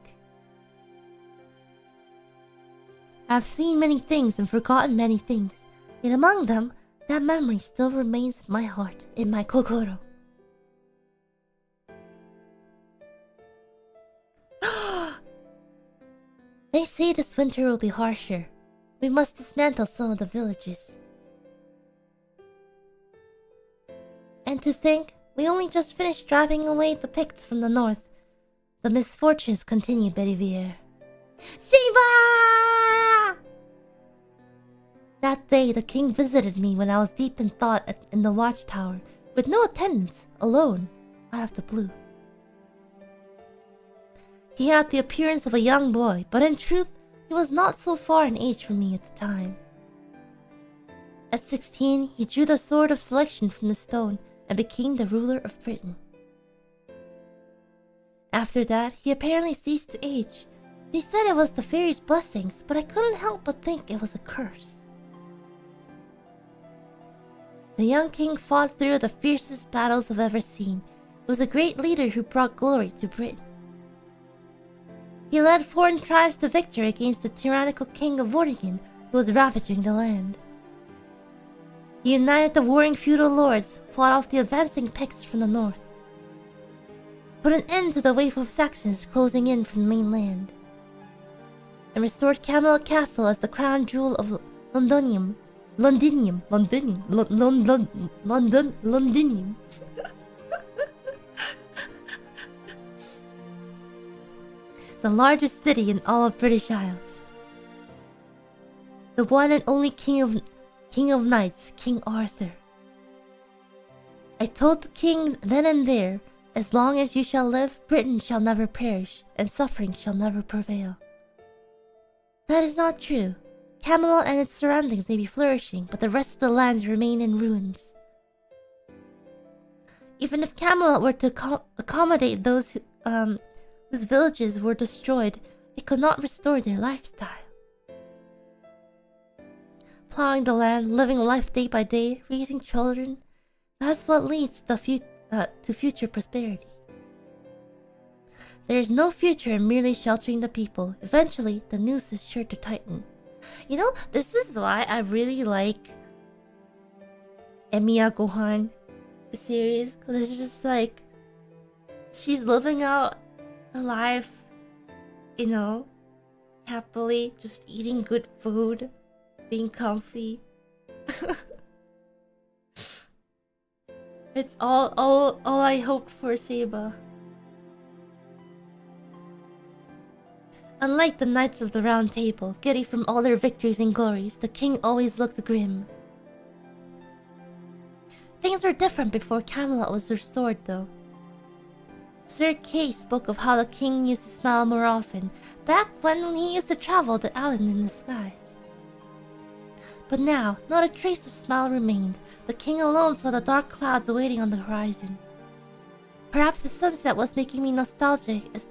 I've seen many things and forgotten many things, yet among them, that memory still remains in my heart, in my kokoro. They say this winter will be harsher. We must dismantle some of the villages. And to think, we only just finished driving away the Picts from the north. The misfortunes continue, Berivier. Siva! That day, the king visited me when I was deep in thought in the watchtower, with no attendants, alone, out of the blue. He had the appearance of a young boy, but in truth, he was not so far in age from me at the time. At 16, he drew the sword of selection from the stone and became the ruler of Britain. After that, he apparently ceased to age. They said it was the fairy's blessings, but I couldn't help but think it was a curse. The young king fought through the fiercest battles I've ever seen. He was a great leader who brought glory to Britain. He led foreign tribes to victory against the tyrannical king of Vortigern, who was ravaging the land. He united the warring feudal lords, fought off the advancing Picts from the north, put an end to the wave of Saxons closing in from the mainland, and restored Camelot Castle as the crown jewel of Londinium. The largest city in all of British Isles. The one and only King of Knights, King Arthur. I told the king then and there, as long as you shall live, Britain shall never perish, and suffering shall never prevail. That is not true. Camelot and its surroundings may be flourishing, but the rest of the lands remain in ruins. Even if Camelot were to accommodate those whose villages were destroyed, it could not restore their lifestyle. Plowing the land, living life day by day, raising children, that's what leads to future prosperity. There is no future in merely sheltering the people. Eventually, the noose is sure to tighten. You know, this is why I really like Emiya Gohan series, because it's just like she's living out her life, you know, happily, just eating good food, being comfy. It's all I hoped for Seba. Unlike the Knights of the Round Table, giddy from all their victories and glories, the king always looked grim. Things were different before Camelot was restored, though. Sir Kay spoke of how the king used to smile more often, back when he used to travel the island in the skies. But now, not a trace of smile remained. The king alone saw the dark clouds waiting on the horizon. Perhaps the sunset was making me nostalgic, as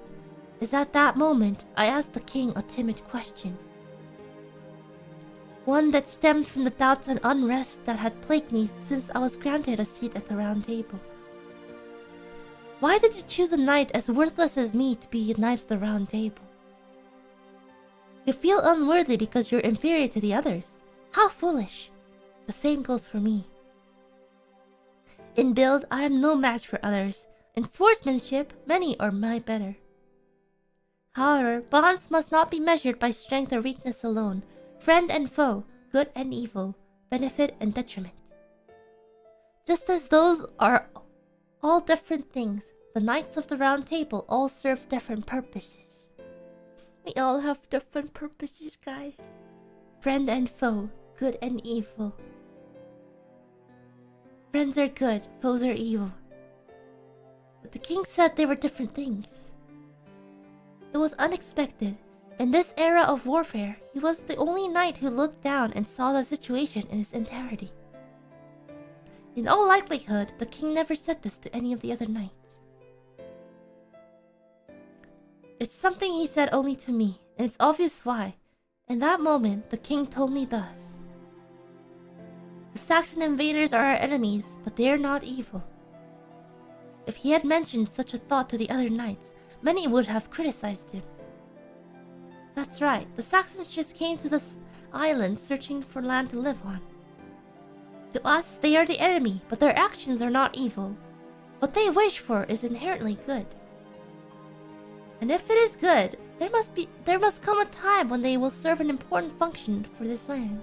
at that moment I asked the king a timid question. One that stemmed from the doubts and unrest that had plagued me since I was granted a seat at the round table. Why did you choose a knight as worthless as me to be a knight of the round table? You feel unworthy because you're inferior to the others. How foolish! The same goes for me. In build, I am no match for others. In swordsmanship, many are my better. However, bonds must not be measured by strength or weakness alone. Friend and foe, good and evil, benefit and detriment. Just as those are all different things, the Knights of the Round Table all serve different purposes. We all have different purposes, guys. Friend and foe, good and evil. Friends are good, foes are evil. But the king said they were different things. It was unexpected. In this era of warfare, he was the only knight who looked down and saw the situation in its entirety. In all likelihood, the king never said this to any of the other knights. It's something he said only to me, and it's obvious why. In that moment, the king told me thus. The Saxon invaders are our enemies, but they are not evil. If he had mentioned such a thought to the other knights, many would have criticized him. That's right, the Saxons just came to this island searching for land to live on. To us, they are the enemy, but their actions are not evil. What they wish for is inherently good. And if it is good, there must come a time when they will serve an important function for this land.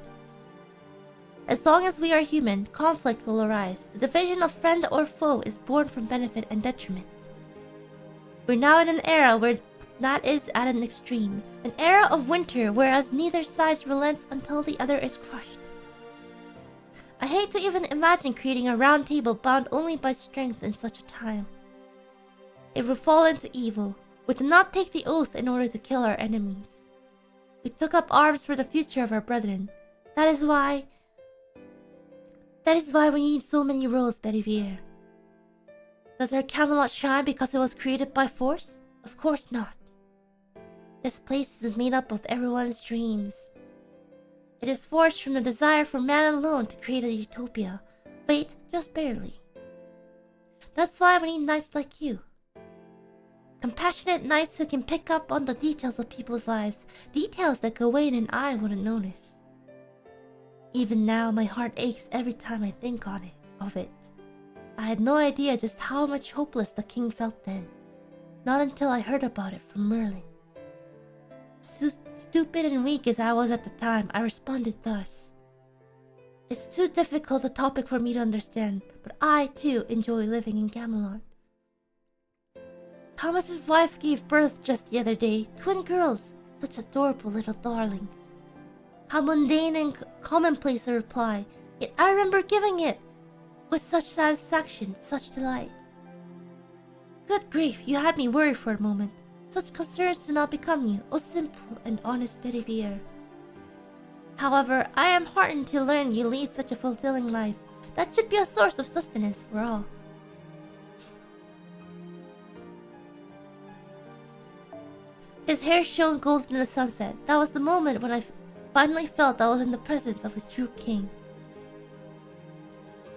As long as we are human, conflict will arise. The division of friend or foe is born from benefit and detriment. We're now in an era where that is at an extreme. An era of winter, whereas neither side relents until the other is crushed. I hate to even imagine creating a round table bound only by strength in such a time. It would fall into evil. We did not take the oath in order to kill our enemies. We took up arms for the future of our brethren. That is why we need so many roles, Bedivere. Does our Camelot shine because it was created by force? Of course not. This place is made up of everyone's dreams. It is forged from the desire for man alone to create a utopia. Wait, just barely. That's why we need knights like you. Compassionate knights who can pick up on the details of people's lives, details that Gawain and I wouldn't notice. Even now, my heart aches every time I think of it. I had no idea just how much hopeless the king felt then. Not until I heard about it from Merlin. Stupid and weak as I was at the time, I responded thus. It's too difficult a topic for me to understand, but I, too, enjoy living in Camelot. Thomas's wife gave birth just the other day, twin girls, such adorable little darlings. How mundane and commonplace a reply, yet I remember giving it with such satisfaction, such delight. Good grief, you had me worried for a moment. Such concerns do not become you, O simple and honest Bedivere. However, I am heartened to learn you lead such a fulfilling life. That should be a source of sustenance for all. His hair shone gold in the sunset. That was the moment when I finally felt I was in the presence of his true king.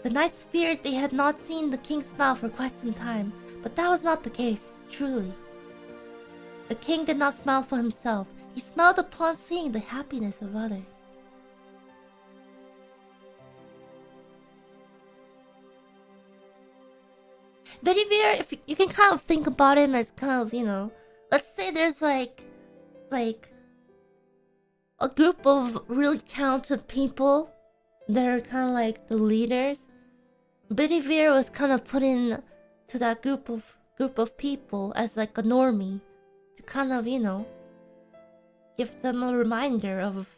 The knights feared they had not seen the king smile for quite some time, but that was not the case, truly. The king did not smile for himself. He smiled upon seeing the happiness of others. Bedivere, if you can kind of think about him as kind of, let's say there's like a group of really talented people that are kind of like the leaders. Bedivere was kind of put in to that group of people as like a normie to kind of, give them a reminder of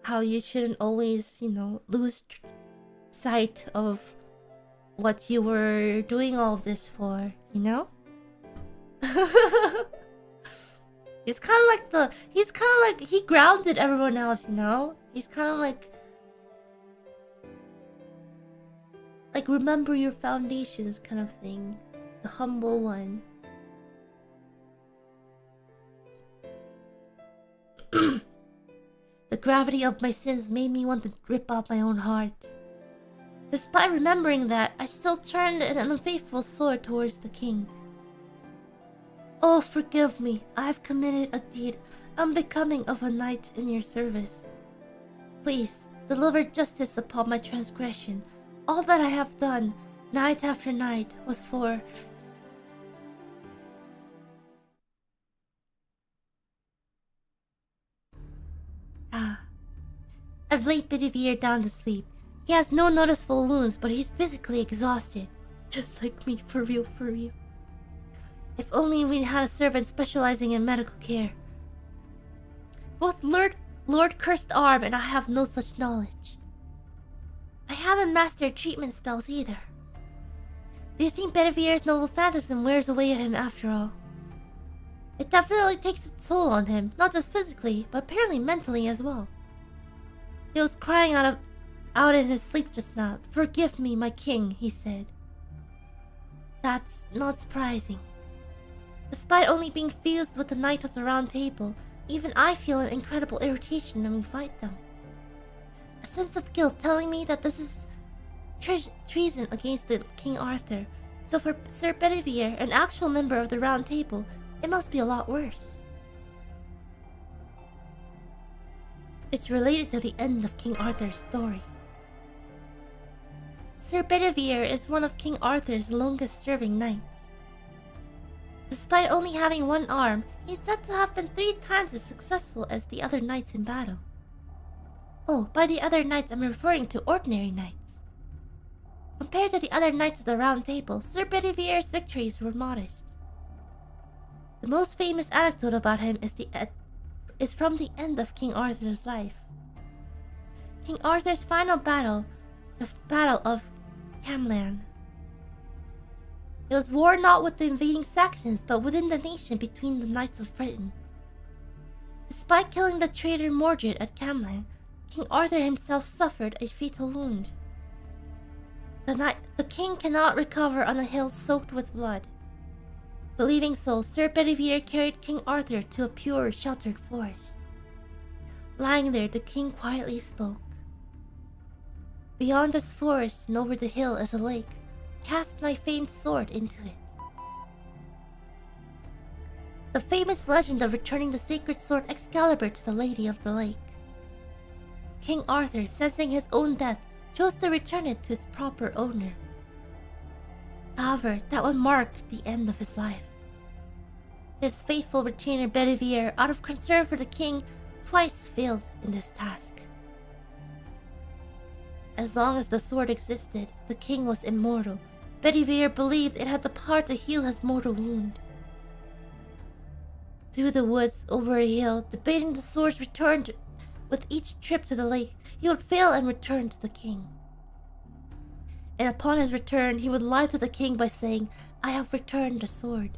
how you shouldn't always, lose sight of what you were doing all of this for, He's kind of like he grounded everyone else, He's kind of like remember your foundations kind of thing. The humble one. The gravity of my sins made me want to rip out my own heart. Despite remembering that, I still turned an unfaithful sword towards the king. Oh, forgive me. I have committed a deed unbecoming of a knight in your service. Please, deliver justice upon my transgression. All that I have done, night after night, was for... I've laid Bedivere down to sleep. He has no noticeable wounds, but he's physically exhausted. Just like me, for real, for real. If only we'd had a servant specializing in medical care. Both Lord Cursed Arm and I have no such knowledge. I haven't mastered treatment spells either. Do you think Bedivere's noble phantasm wears away at him after all? It definitely takes its toll on him, not just physically, but apparently mentally as well. He was crying out in his sleep just now. "Forgive me, my king," he said. That's not surprising. Despite only being fused with the Knight of the Round Table, even I feel an incredible irritation when we fight them. A sense of guilt telling me that this is treason against the King Arthur. So for Sir Bedivere, an actual member of the Round Table, it must be a lot worse. It's related to the end of King Arthur's story. Sir Bedivere is one of King Arthur's longest-serving knights. Despite only having one arm, he's said to have been 3 times as successful as the other knights in battle. Oh, by the other knights I'm referring to ordinary knights. Compared to the other knights of the Round Table, Sir Bedivere's victories were modest. The most famous anecdote about him is from the end of King Arthur's life. King Arthur's final battle, the Battle of Camlan. It was war not with the invading Saxons, but within the nation between the Knights of Britain. Despite killing the traitor Mordred at Camlan, King Arthur himself suffered a fatal wound. The king cannot recover on a hill soaked with blood. Believing so, Sir Bedivere carried King Arthur to a pure, sheltered forest. Lying there, the king quietly spoke. "Beyond this forest and over the hill is a lake. Cast my famed sword into it." The famous legend of returning the sacred sword Excalibur to the Lady of the Lake. King Arthur, sensing his own death, chose to return it to its proper owner. However, that would mark the end of his life. His faithful retainer Bedivere, out of concern for the king, twice failed in this task. As long as the sword existed, the king was immortal. Bedivere believed it had the power to heal his mortal wound. Through the woods, over a hill, debating the sword's return with each trip to the lake, he would fail and return to the king. And upon his return, he would lie to the king by saying, "I have returned the sword."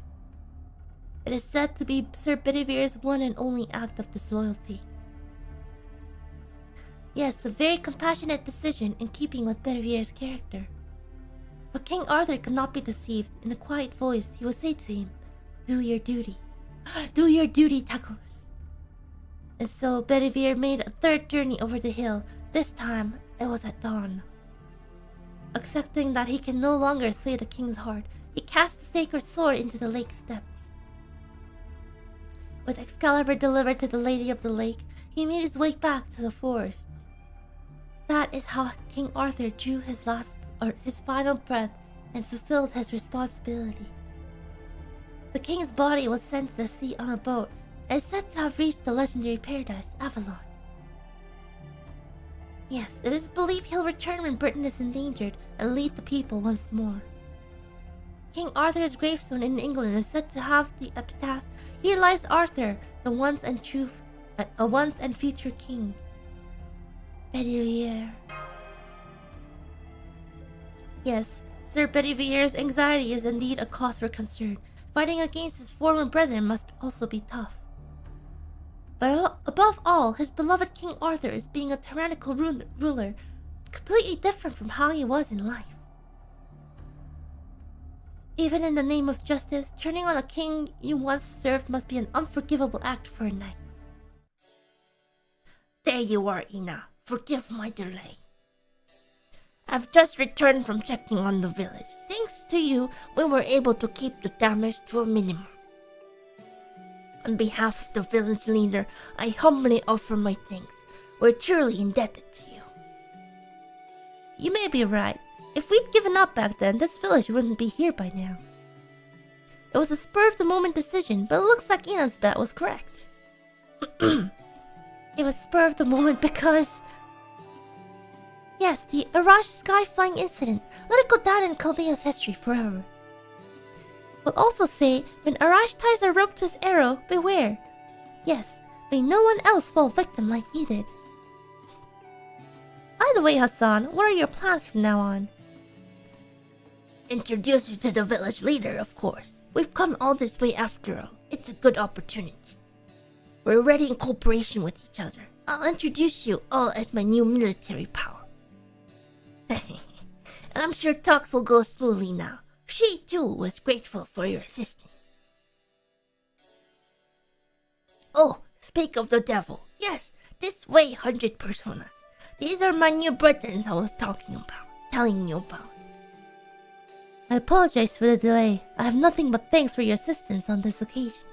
It is said to be Sir Bedivere's one and only act of disloyalty. Yes, a very compassionate decision in keeping with Bedivere's character. But King Arthur could not be deceived. In a quiet voice, he would say to him, "Do your duty. Do your duty, Takos." And so Bedivere made a 3rd journey over the hill. This time, it was at dawn. Accepting that he can no longer sway the king's heart, he cast the sacred sword into the lake's depths. With Excalibur delivered to the Lady of the Lake, he made his way back to the forest. That is how King Arthur drew his final breath and fulfilled his responsibility. The king's body was sent to the sea on a boat and is said to have reached the legendary paradise, Avalon. Yes, it is believed he'll return when Britain is endangered and lead the people once more. King Arthur's gravestone in England is said to have the epitaph, "Here lies Arthur, a once and future king." Bedivere. Yes, Sir Bedivere's anxiety is indeed a cause for concern. Fighting against his former brethren must also be tough. But above all, his beloved King Arthur is being a tyrannical ruler, completely different from how he was in life. Even in the name of justice, turning on a king you once served must be an unforgivable act for a knight. "There you are, Ina. Forgive my delay. I've just returned from checking on the village. Thanks to you, we were able to keep the damage to a minimum. On behalf of the village leader, I humbly offer my thanks. We're truly indebted to you." You may be right. If we'd given up back then, this village wouldn't be here by now. It was a spur-of-the-moment decision, but it looks like Ina's bet was correct. It was spur of the moment because... Yes, the Arash sky-flying incident. Let it go down in Chaldea's history forever. We'll also say, when Arash ties a rope to his arrow, beware. Yes, may no one else fall victim like we did. By the way, Hassan, what are your plans from now on? Introduce you to the village leader, of course. We've come all this way after all. It's a good opportunity. We're already in cooperation with each other. I'll introduce you all as my new military power. And I'm sure talks will go smoothly now. She too was grateful for your assistance. Oh, speak of the devil. Yes, this way 100 personas. These are my new brethren I was telling you about. I apologize for the delay. I have nothing but thanks for your assistance on this occasion.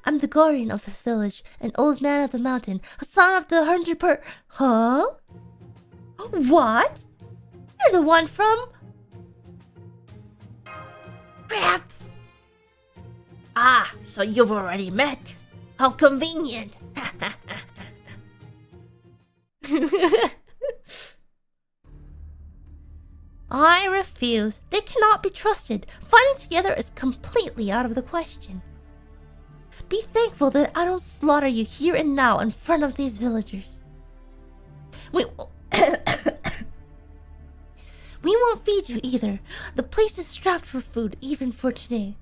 I'm the guardian of this village, an old man of the mountain, a son of the 100 Huh? What? You're the one from... Crap! Ah, so you've already met. How convenient. I refuse. They cannot be trusted. Fighting together is completely out of the question. Be thankful that I don't slaughter you here and now in front of these villagers. We won't feed you either. The place is strapped for food, even for today.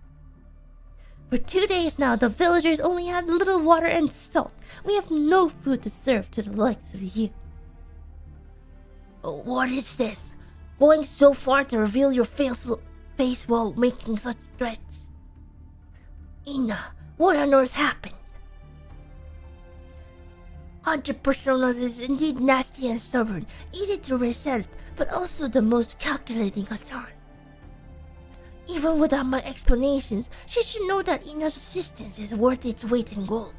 For 2 days now, the villagers only had little water and salt. We have no food to serve to the likes of you. What is this? Going so far to reveal your face while making such threats? Ina, what on earth happened? 100 personas is indeed nasty and stubborn, easy to resent, but also the most calculating Hassan. Even without my explanations, she should know that Ina's assistance is worth its weight in gold.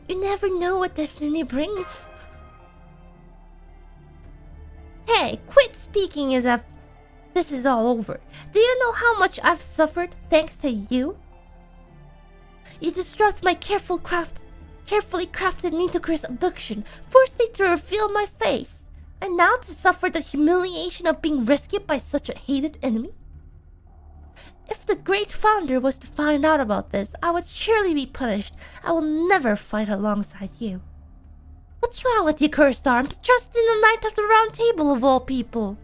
You never know what destiny brings. Hey, quit speaking as if this is all over. Do you know how much I've suffered thanks to you? You disrupt my carefully crafted Nitochris abduction, forced me to reveal my face, and now to suffer the humiliation of being rescued by such a hated enemy? If the great founder was to find out about this, I would surely be punished. I will never fight alongside you. What's wrong with you, cursed arm, to trust in the Knight of the Round Table of all people?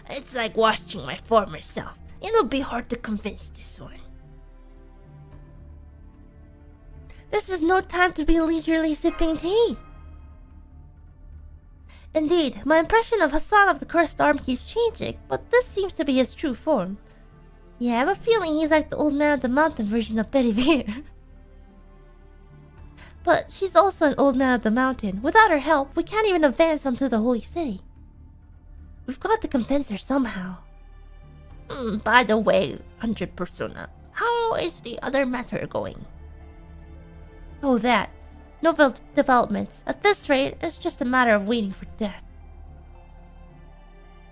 It's like watching my former self. It'll be hard to convince this one. This is no time to be leisurely sipping tea. Indeed, my impression of Hassan of the Cursed Arm keeps changing, but this seems to be his true form. Yeah, I have a feeling he's like the old man of the mountain version of Betty Veer. But she's also an old man of the mountain. Without her help, we can't even advance onto the holy city. We've got to convince her somehow. By the way, 100 personas, how is the other matter going? Oh, that. No developments. At this rate, it's just a matter of waiting for death.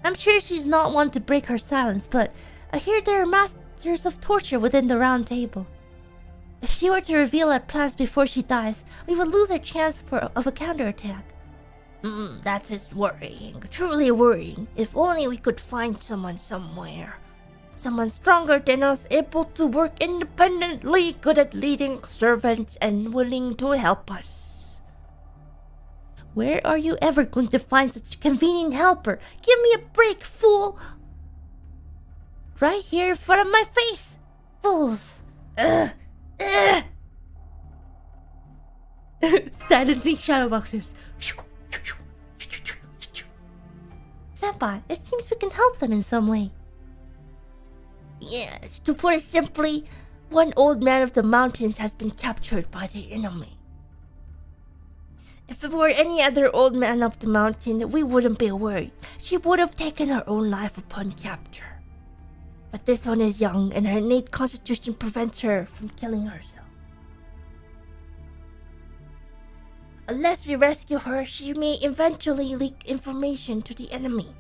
I'm sure she's not one to break her silence, but I hear there are masters of torture within the Round Table. If she were to reveal our plans before she dies, we would lose our chance of a counterattack. That is worrying. Truly worrying. If only we could find someone somewhere. Someone stronger than us, able to work independently, good at leading servants, and willing to help us. Where are you ever going to find such a convenient helper? Give me a break, fool! Right here in front of my face! Fools! Silently shadowboxes. Senpai, it seems we can help them in some way. Yes, to put it simply, one old man of the mountains has been captured by the enemy. If it were any other old man of the mountain, we wouldn't be worried. She would have taken her own life upon capture. But this one is young, and her innate constitution prevents her from killing herself. Unless we rescue her, she may eventually leak information to the enemy.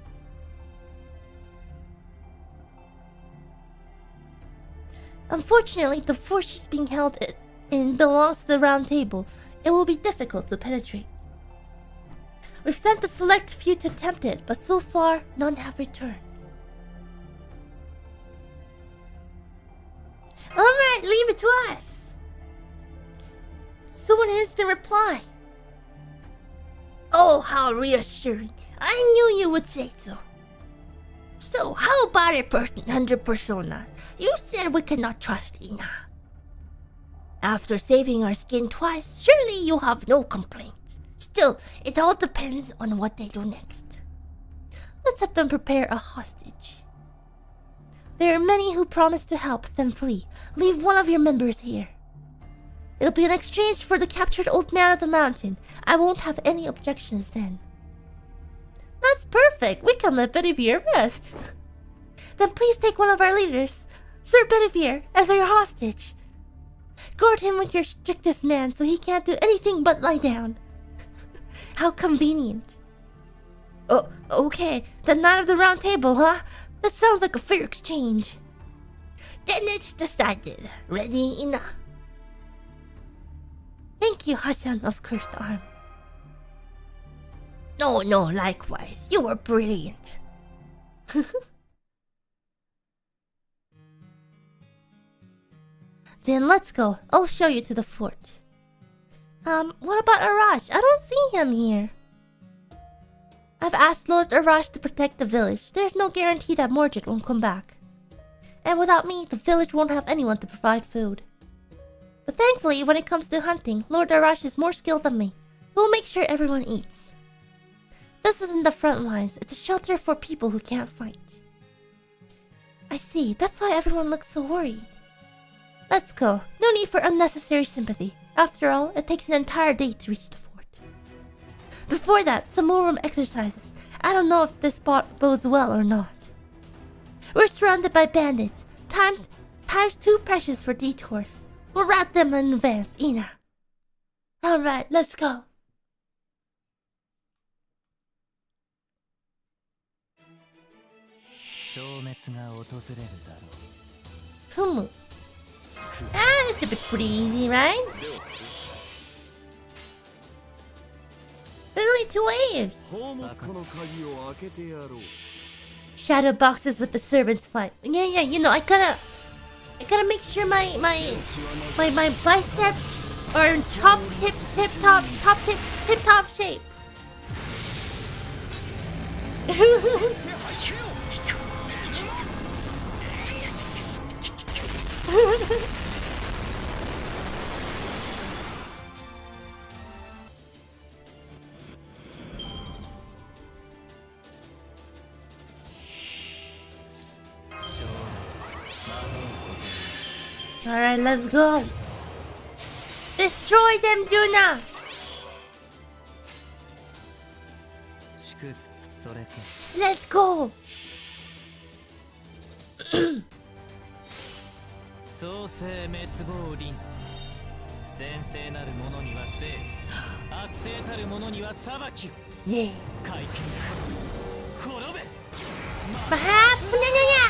Unfortunately, the force she's being held in belongs to the Round Table. It will be difficult to penetrate. We've sent a select few to attempt it, but so far, none have returned. Alright, leave it to us. Someone instant reply. Oh, how reassuring. I knew you would say so. So, how about it, person under persona? You said we cannot trust Ina. After saving our skin twice, surely you have no complaints. Still, it all depends on what they do next. Let's have them prepare a hostage. There are many who promise to help them flee. Leave one of your members here. It'll be an exchange for the captured old man of the mountain. I won't have any objections then. That's perfect. We can let Bedivere rest. Then please take one of our leaders, Sir Bedivere, as your hostage. Guard him with your strictest man so he can't do anything but lie down. How convenient. Oh, okay. The Knight of the Round Table, huh? That sounds like a fair exchange. Then it's decided. Ready, Ina? Thank you, Hassan of Cursed Arm. No, likewise. You were brilliant. Then let's go. I'll show you to the fort. What about Arash? I don't see him here. I've asked Lord Arash to protect the village. There's no guarantee that Mordred won't come back. And without me, the village won't have anyone to provide food. But thankfully, when it comes to hunting, Lord Arash is more skilled than me. We'll make sure everyone eats. This isn't the front lines. It's a shelter for people who can't fight. I see. That's why everyone looks so worried. Let's go. No need for unnecessary sympathy. After all, it takes an entire day to reach the fort. Before that, some more exercises. I don't know if this spot bodes well or not. We're surrounded by bandits. Time's too precious for detours. We'll rout them in advance, Ina. Alright, let's go. Humu. This should be pretty easy, right? There's only 2 waves. Shadow boxes with the servants fight. Yeah, you know, I gotta make sure my biceps are in tip top shape. Alright, let's go. Destroy them, Juna. Let's go. Yeah. Mahap, punya.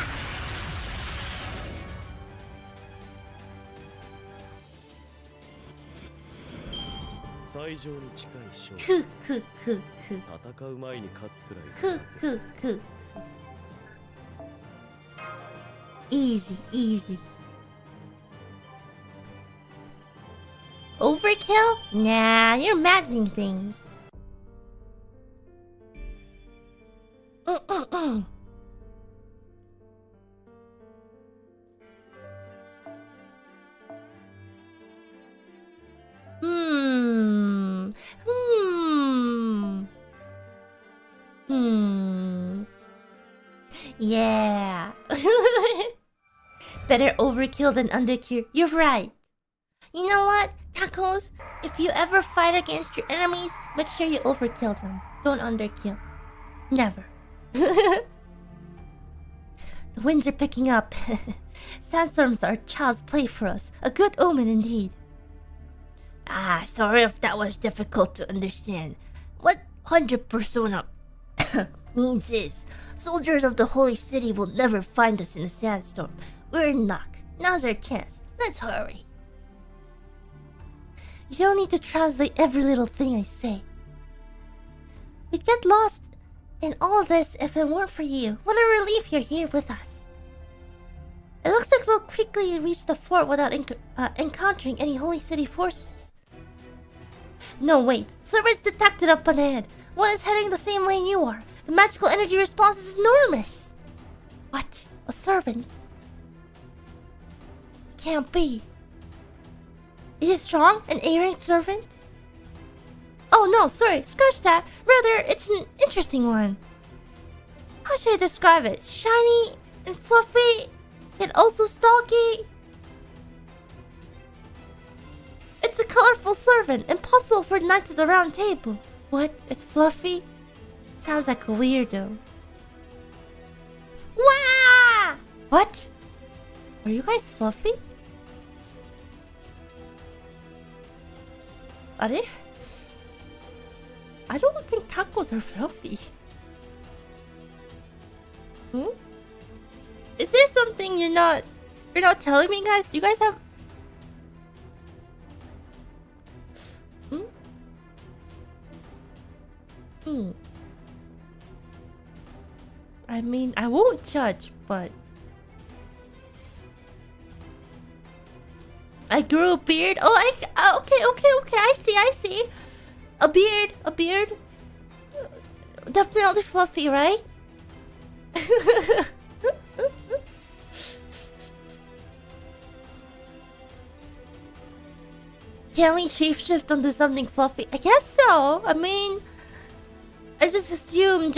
Easy. Overkill? Nah, you're imagining things. Yeah. Better overkill than underkill. You're right. You know what, tacos? If you ever fight against your enemies, make sure you overkill them. Don't underkill. Never. The winds are picking up. Sandstorms are child's play for us. A good omen indeed. Sorry if that was difficult to understand. What 100 persona means is, soldiers of the holy city will never find us in a sandstorm. We're in luck. Now's our chance. Let's hurry. You don't need to translate every little thing I say. We'd get lost in all this if it weren't for you. What a relief you're here with us. It looks like we'll quickly reach the fort without encountering any holy city forces. No, wait. Servants detected up ahead. One is heading the same way you are. The magical energy response is enormous. servant. Can't be. Is it strong? An A-rank servant? Oh no, sorry, scratch that. Rather, it's an interesting one. How should I describe it? Shiny and fluffy, yet also stocky. It's a colorful servant and puzzle for Knights of the Round Table. What? It's fluffy? Sounds like a weirdo. Wah! What? Are you guys fluffy? Are they? I don't think tacos are fluffy. Hmm? Is there something you're not telling me, guys? Do you guys have... I mean, I won't judge, but... I grew a beard. Oh, okay. I see. A beard. Definitely fluffy, right? Can we shapeshift onto something fluffy? I guess so. I mean, I just assume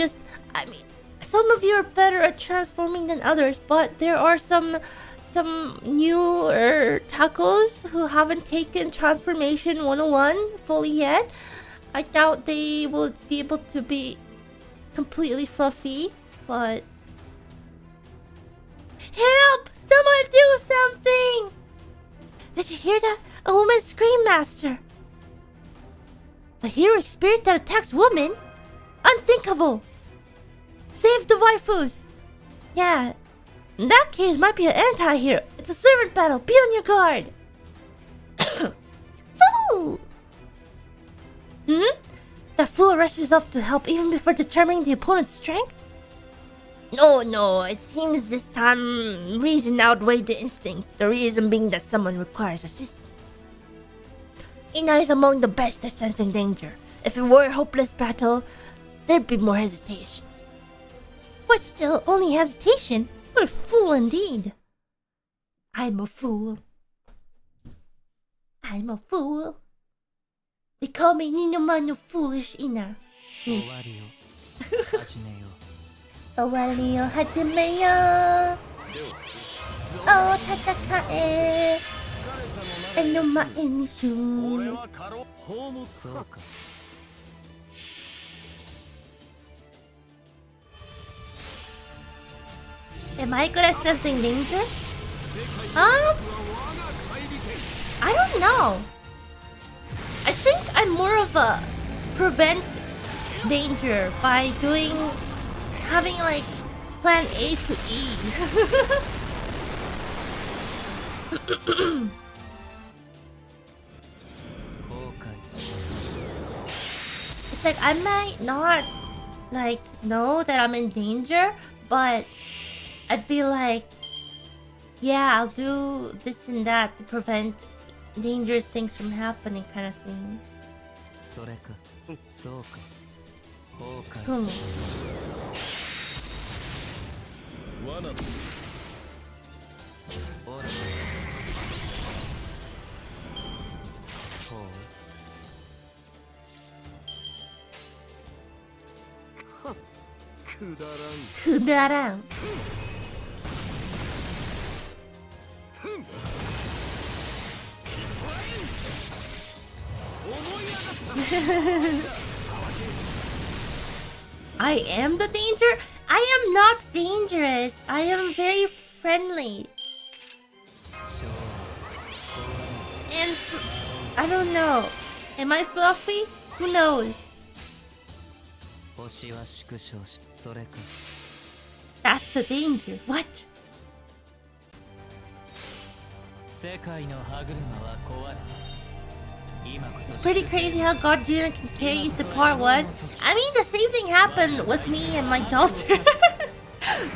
some of you are better at transforming than others, but there are some newer tacos who haven't taken Transformation 101 fully yet. I doubt they will be able to be completely fluffy, but... Help! Someone do something! Did you hear that? A woman's scream master! A heroic spirit that attacks women? Unthinkable! Save the waifus! Yeah, in that case, might be an anti-hero. It's a servant battle. Be on your guard. Fool! That fool rushes off to help even before determining the opponent's strength? No. It seems this time reason outweighed the instinct. The reason being that someone requires assistance. Ina is among the best at sensing danger. If it were a hopeless battle, there'd be more hesitation. But still, only hesitation? What a fool indeed. I'm a fool. They call me Ninomae no foolish Ina. Nish. 終わりを始めよう。お戦え。絵の前にしゅう。Am I good at sensing danger? I don't know. I think I'm more of a prevent danger by having like plan A to E. It's like I might not like know that I'm in danger, but I'd be like, yeah, I'll do this and that to prevent dangerous things from happening, kind of thing. Kudaran. I am the danger? I am not dangerous. I am very friendly. And I don't know. Am I fluffy? Who knows? That's the danger. What? It's pretty crazy how God Juna can carry you to part 1. I mean, the same thing happened with me and my daughter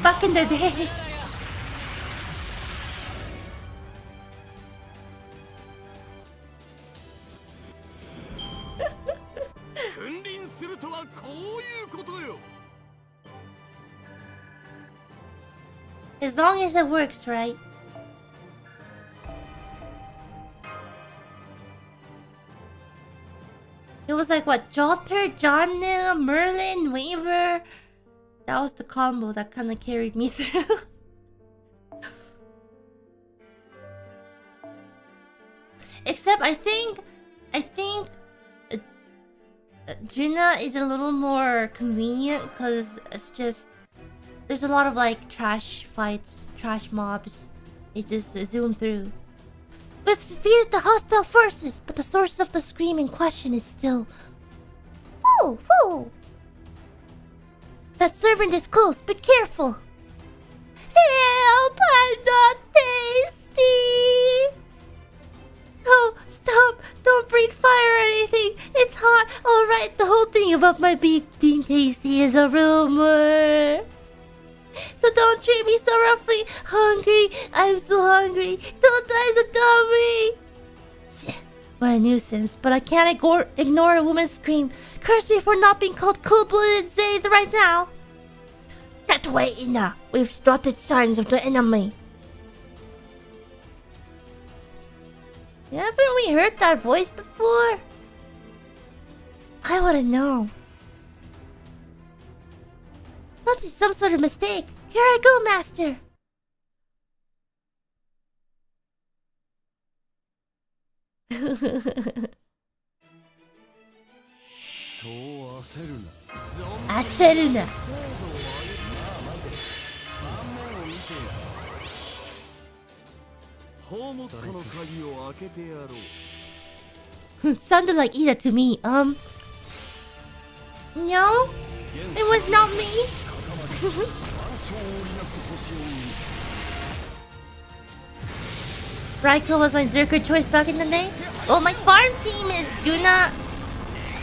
back in the day. As long as it works, right? It was like what? Jolter, Johnny, Merlin, Waver. That was the combo that kind of carried me through. Except I think Juna is a little more convenient because it's just there's a lot of like trash fights, trash mobs. It just zoom through. We've defeated the hostile forces, but the source of the scream in question is still full. That servant is close. Be careful. Help! I'm not tasty. Oh, stop! Don't breathe fire or anything. It's hot. All right, the whole thing about my beak being tasty is a rumor. So don't treat me so roughly. Hungry. I'm so hungry. Don't die so dummy. What a nuisance. But I can't ignore a woman's scream. Curse me for not being called cold-blooded Zayd right now. That way, Ina. We've spotted signs of the enemy. Haven't we heard that voice before? I wouldn't know. Must be some sort of mistake. Here I go, Master. Aseruna. Sounded like Ida to me. No, it was not me. Raiko was my Zerker choice back in the day. Well, my farm team is Juna.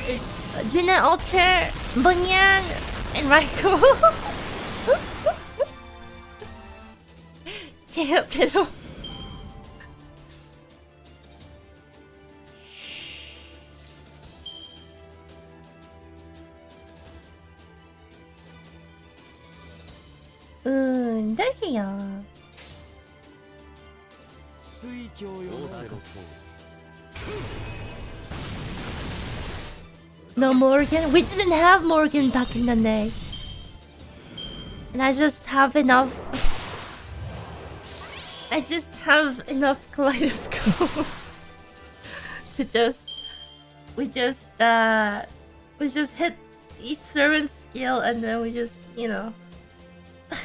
It's Juna, Ultra, Bunyan, and Raiko. Can't piddle. 도시요. No Morgan? We didn't have Morgan back in the day. And I just have enough... I just have enough kaleidoscopes to just... We just hit each servant's skill and then we just, you know... I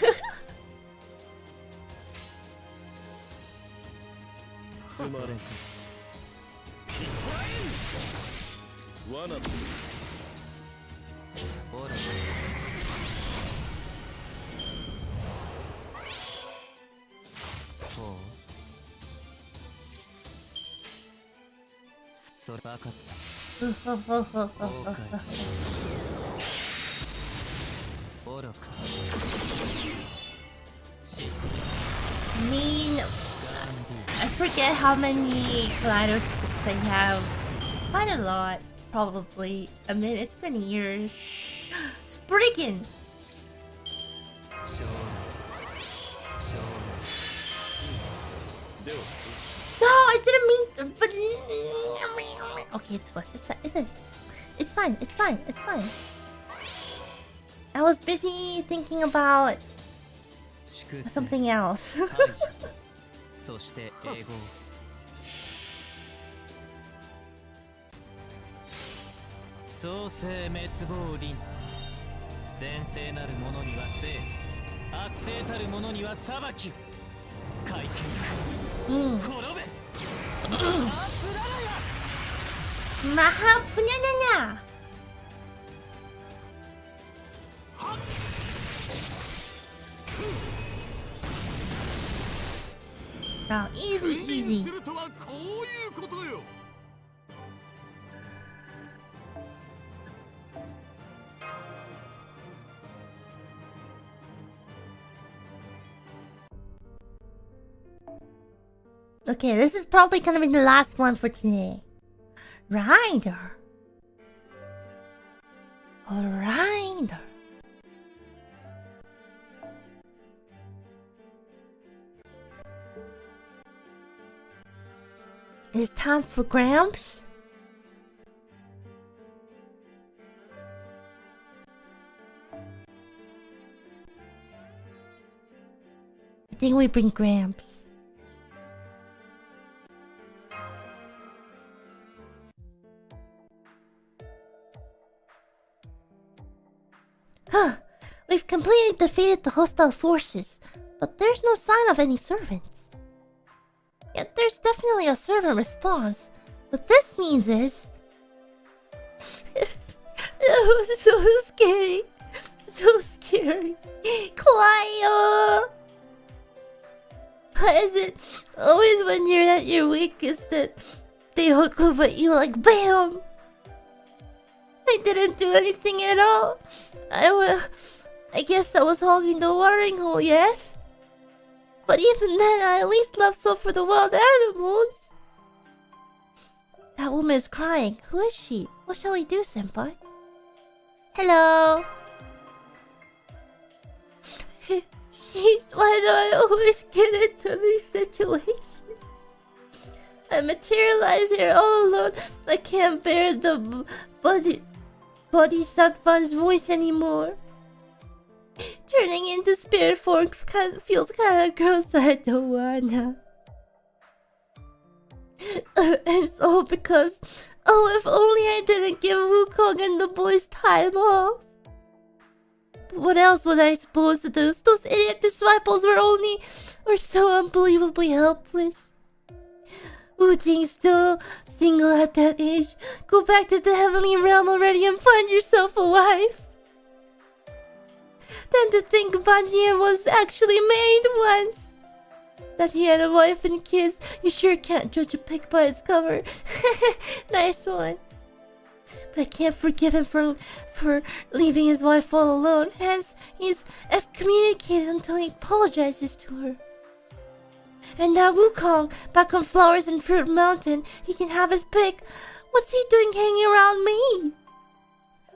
mean, I forget how many kaleidoscopes I have. Quite a lot, probably. I mean, it's been years. Spriggan! No, I didn't mean. But okay, it's fine. It's fine. It's fine. It's fine. It's fine. I was busy thinking about something else. Maha punyanya. Oh, easy. Okay, this is probably gonna be the last one for today. Rider. It's time for Gramps. I think we bring Gramps. Huh. We've completely defeated the hostile forces, but there's no sign of any servants. Yet there's definitely a servant response. What this means is... That was so scary. So scary. Quiet. Why is it always when you're at your weakest that they hook up at you like BAM? I didn't do anything at all. I guess I was hogging the watering hole, yes? But even then, I at least left some for the wild animals. That woman is crying. Who is she? What shall we do, senpai? Hello. Jeez, why do I always get into these situations? I materialize here all alone. I can't bear the Bodhisattva's voice anymore. Turning into spirit form feels kind of gross. I don't wanna. It's all because... Oh, if only I didn't give Wukong and the boys time off. But what else was I supposed to do? Those idiot disciples were so unbelievably helpless. Wu-Jing's still single at that age. Go back to the heavenly realm already and find yourself a wife. Then to think Banyan was actually married once. That he had a wife and kids. You sure can't judge a pic by its cover. Nice one. But I can't forgive him for leaving his wife all alone. Hence, he's excommunicated until he apologizes to her. And now Wukong, back on Flowers and Fruit Mountain, he can have his pick. What's he doing hanging around me?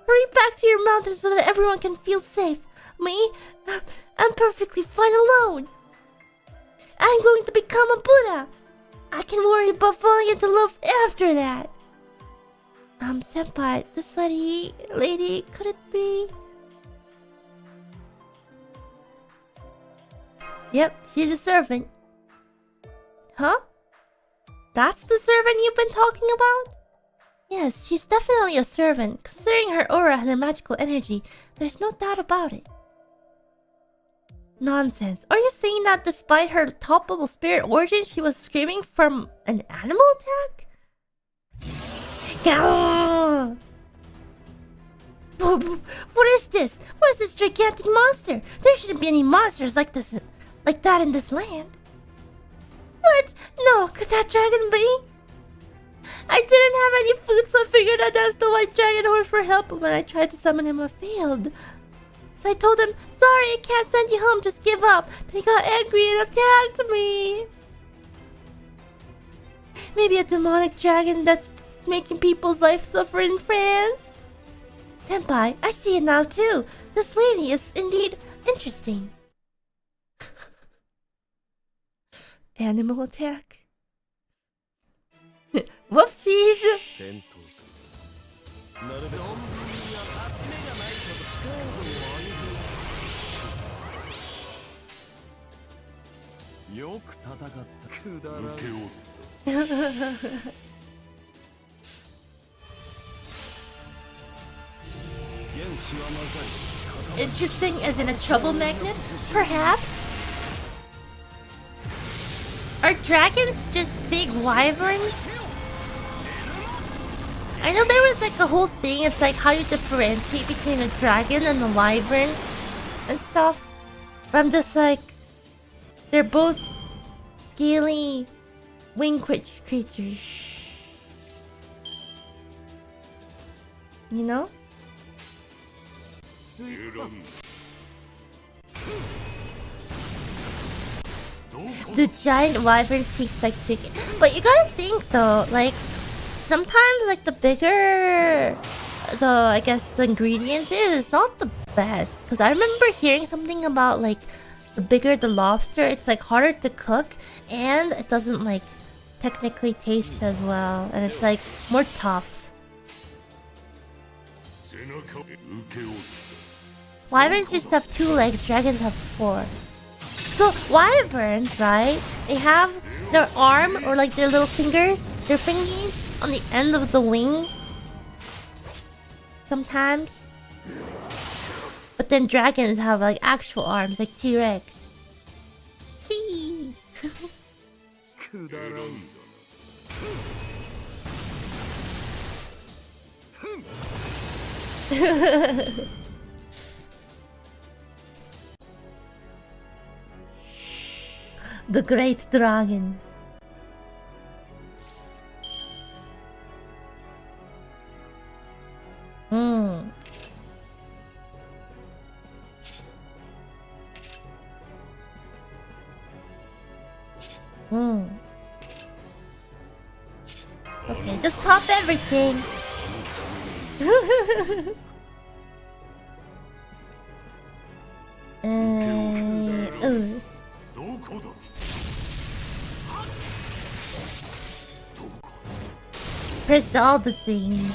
Hurry back to your mountain so that everyone can feel safe. Me? I'm perfectly fine alone. I'm going to become a Buddha. I can worry about falling into love after that. Senpai, this lady, could it be? Yep, she's a servant. Huh? That's the servant you've been talking about? Yes, she's definitely a servant. Considering her aura and her magical energy, there's no doubt about it. Nonsense. Are you saying that despite her top-level spirit origin, she was screaming from an animal attack? Gah! What is this? What is this gigantic monster? There shouldn't be any monsters like that in this land. What? No, could that dragon be? I didn't have any food, so I figured I'd ask the white dragon horse for help, but when I tried to summon him, I failed. So I told him, sorry, I can't send you home, just give up. Then he got angry and attacked me. Maybe a demonic dragon that's making people's life suffer in France? Senpai, I see it now too. This lady is indeed interesting. Animal attack? Whoopsies! Interesting as in a trouble magnet? Perhaps? Are dragons just big wyverns? I know there was like a whole thing, it's like how you differentiate between a dragon and a wyvern and stuff. But I'm just like, they're both scaly wing creatures. You know? The giant wyverns taste like chicken. But you gotta think though, like sometimes like the bigger I guess the ingredient is, it's not the best. Because I remember hearing something about like the bigger the lobster, it's like harder to cook and it doesn't like technically taste as well, and it's like more tough. Wyverns just have 2 legs, dragons have 4. So wyverns, right? They have their arm or like their little fingers, their fingies on the end of the wing. Sometimes. But then dragons have like actual arms, like T-Rex. Hee. The great dragon. Hmm. Hmm. Okay, just pop everything. Ooh. Press all the things.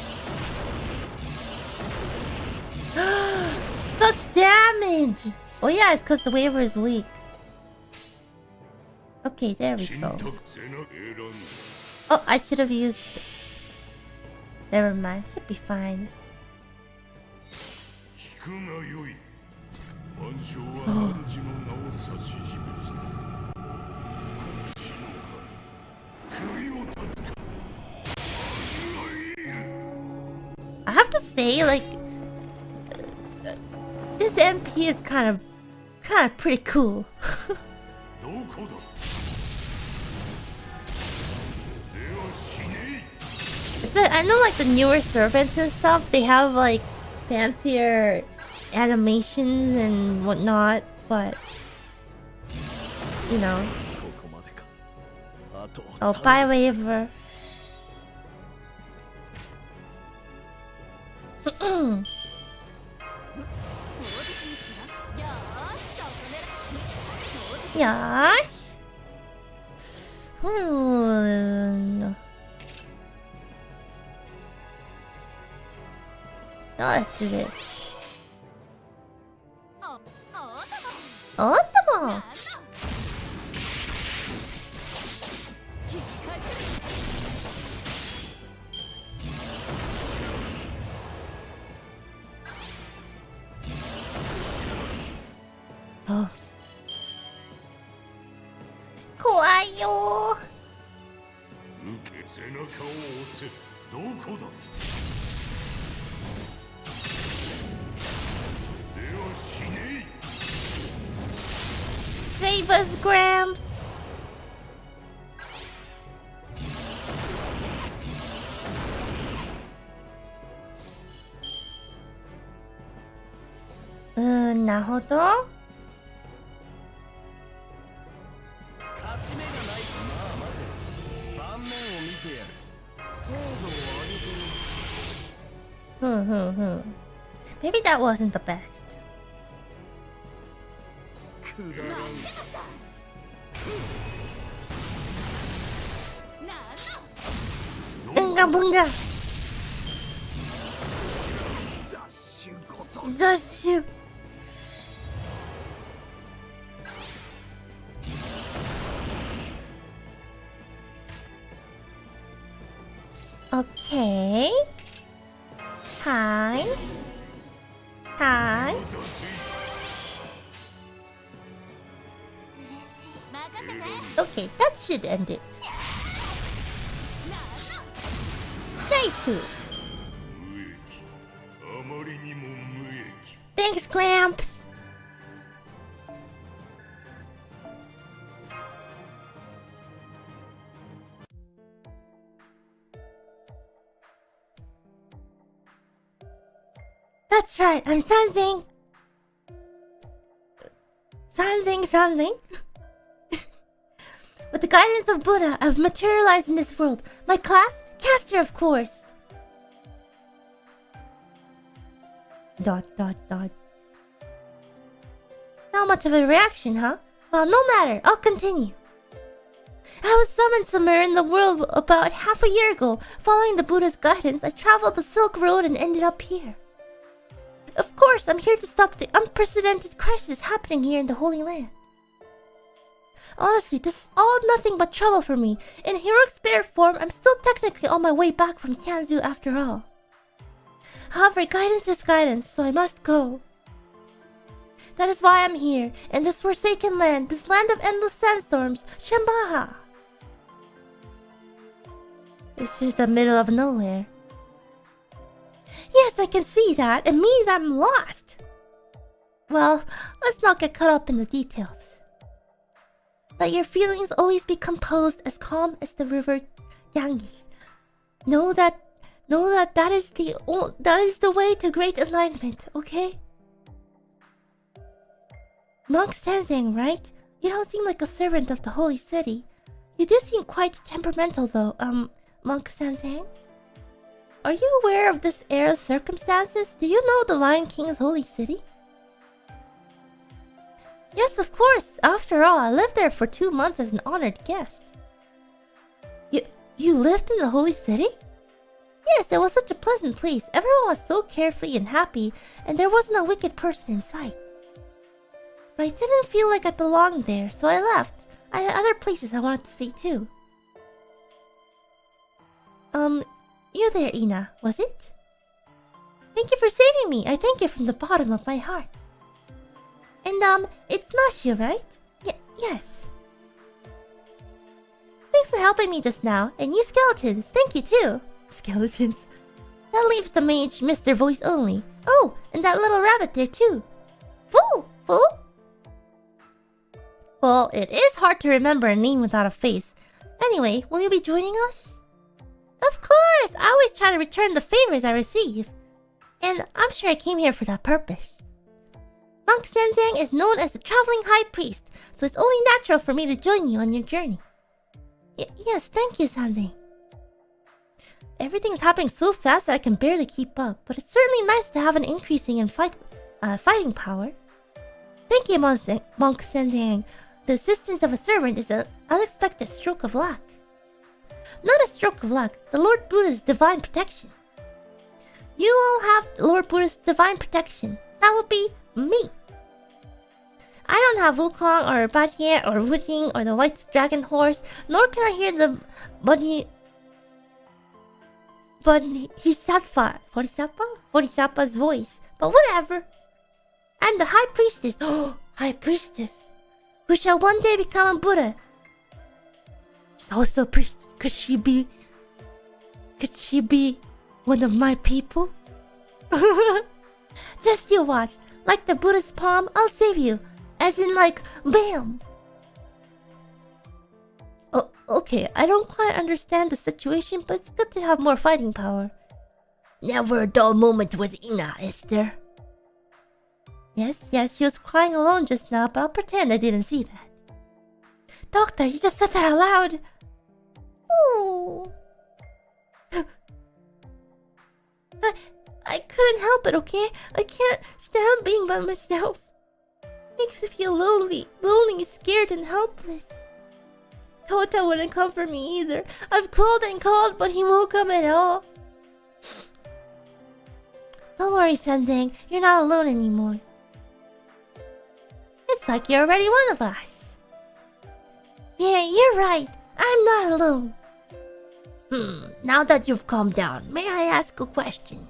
Such damage! Oh yeah, it's because the Waver is weak. Okay, there we go. Oh, I should have used... Never mind, should be fine. I have to say, like... This MP is kind of pretty cool. I know like the newer servants and stuff, they have like fancier animations and whatnot, but you know. Oh, bye Waver. Yes. Now let's do this. Ultimo. Oh. 怖いよ。背中を押せ。どこだ。では死ね。Save us, Gramps. Nahodo? Maybe that wasn't the best. Bunga bunga. Zashu. Okay. Hi. Hi. Okay, that should end it. Nice. Thanks, Gramps. That's right, I'm Sanzing. Sanzing. With the guidance of Buddha, I've materialized in this world. My class? Caster, of course. ... Not much of a reaction, huh? Well, no matter. I'll continue. I was summoned somewhere in the world about half a year ago. Following the Buddha's guidance, I traveled the Silk Road and ended up here. Of course, I'm here to stop the unprecedented crisis happening here in the Holy Land. Honestly, this is all nothing but trouble for me. In heroic spirit form, I'm still technically on my way back from Tianzhu after all. However, guidance is guidance, so I must go. That is why I'm here, in this forsaken land, this land of endless sandstorms, Shembaha. This is the middle of nowhere. Yes, I can see that. It means I'm lost. Well, let's not get caught up in the details. Let your feelings always be composed, as calm as the river Ganges. Know that is the way to great enlightenment, okay? Monk Sensing, right? You don't seem like a servant of the holy city. You do seem quite temperamental though, Monk Sensing. Are you aware of this era's circumstances? Do you know the Lion King's holy city? Yes, of course. After all, I lived there for 2 months as an honored guest. You lived in the holy city? Yes, it was such a pleasant place. Everyone was so carefree and happy, and there wasn't a wicked person in sight. But I didn't feel like I belonged there, so I left. I had other places I wanted to see too. You there, Ina, was it? Thank you for saving me. I thank you from the bottom of my heart. And it's Nashi, right? Yes. Thanks for helping me just now. And you skeletons, thank you too. Skeletons. That leaves the mage Mr. Voice only. Oh, and that little rabbit there too. Fool? Well, it is hard to remember a name without a face. Anyway, will you be joining us? Of course! I always try to return the favors I receive. And I'm sure I came here for that purpose. Monk Sensang is known as the traveling high priest, so it's only natural for me to join you on your journey. Yes, thank you, Sensang. Everything's happening so fast that I can barely keep up, but it's certainly nice to have an increasing in fighting power. Thank you, Monk Sensang. The assistance of a servant is an unexpected stroke of luck. Not a stroke of luck, the Lord Buddha's divine protection. You will have Lord Buddha's divine protection. That will be me. I don't have Wukong or Bajie or Wujing or the White Dragon Horse, nor can I hear the Bodhisattva's voice. But whatever. I'm the High Priestess. Oh, High Priestess, who shall one day become a Buddha. She's also a priestess. Could she be one of my people? Just you watch. Like the Buddha's palm, I'll save you. As in like, BAM! Oh, okay, I don't quite understand the situation, but it's good to have more fighting power. Never a dull moment with Ina, is there? Yes, she was crying alone just now, but I'll pretend I didn't see that. Doctor, you just said that out loud. Ooh. I couldn't help it, okay? I can't stand being by myself. Makes me feel lonely, scared, and helpless. Tota wouldn't come for me either. I've called and called, but he won't come at all. Don't worry, Sensei. You're not alone anymore. It's like you're already one of us. Yeah, you're right. I'm not alone. Now that you've calmed down, may I ask a question?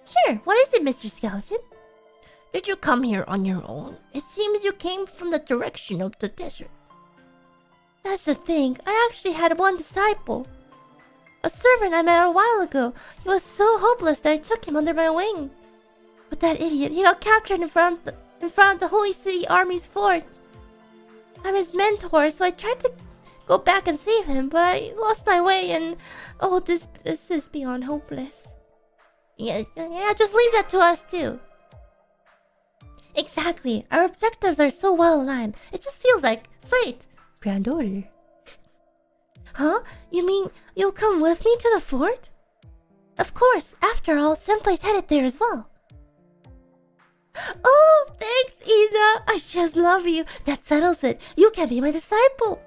Sure, what is it, Mr. Skeleton? Did you come here on your own? It seems you came from the direction of the desert. That's the thing, I actually had one disciple. A servant I met a while ago. He was so hopeless that I took him under my wing. But that idiot, he got captured in front of the Holy City Army's fort. I'm his mentor, so I tried to go back and save him, but I lost my way and... Oh, this is beyond hopeless. Yeah, just leave that to us too. Exactly, our objectives are so well aligned. It just feels like fate. Grand order. Huh? You mean you'll come with me to the fort? Of course, after all, Senpai's headed there as well. Oh, thanks, Ina. I just love you. That settles it. You can be my disciple.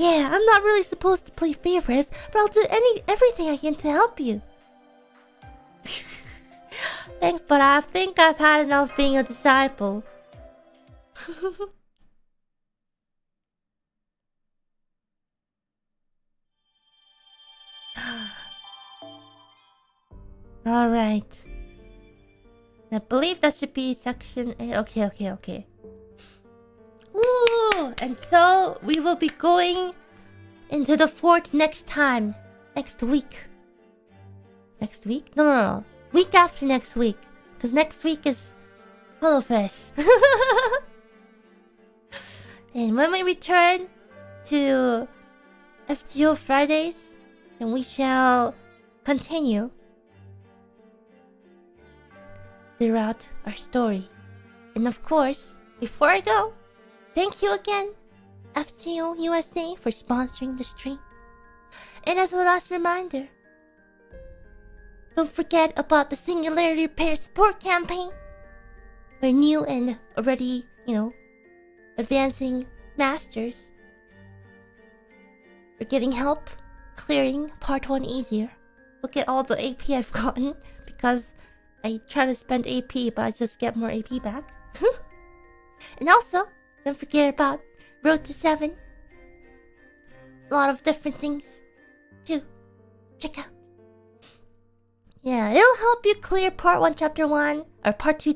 Yeah, I'm not really supposed to play favorites, but I'll do everything I can to help you. Thanks, but I think I've had enough being a disciple. Alright. I believe that should be section 8. Okay. Ooh! And so, we will be going into the fort next time. Next week. Next week? No. Week after next week. Because next week is Holofest. And when we return to FGO Fridays, then we shall continue throughout our story. And of course, before I go, thank you again, FGO USA, for sponsoring the stream. And as a last reminder, don't forget about the Singularity Repair Support Campaign. We're new and already, advancing masters. We're getting help clearing part 1 easier. Look at all the AP I've gotten because I try to spend AP, but I just get more AP back. And also, don't forget about Road to 7. A lot of different things to check out. Yeah, it'll help you clear part 1 chapter 1 or part 2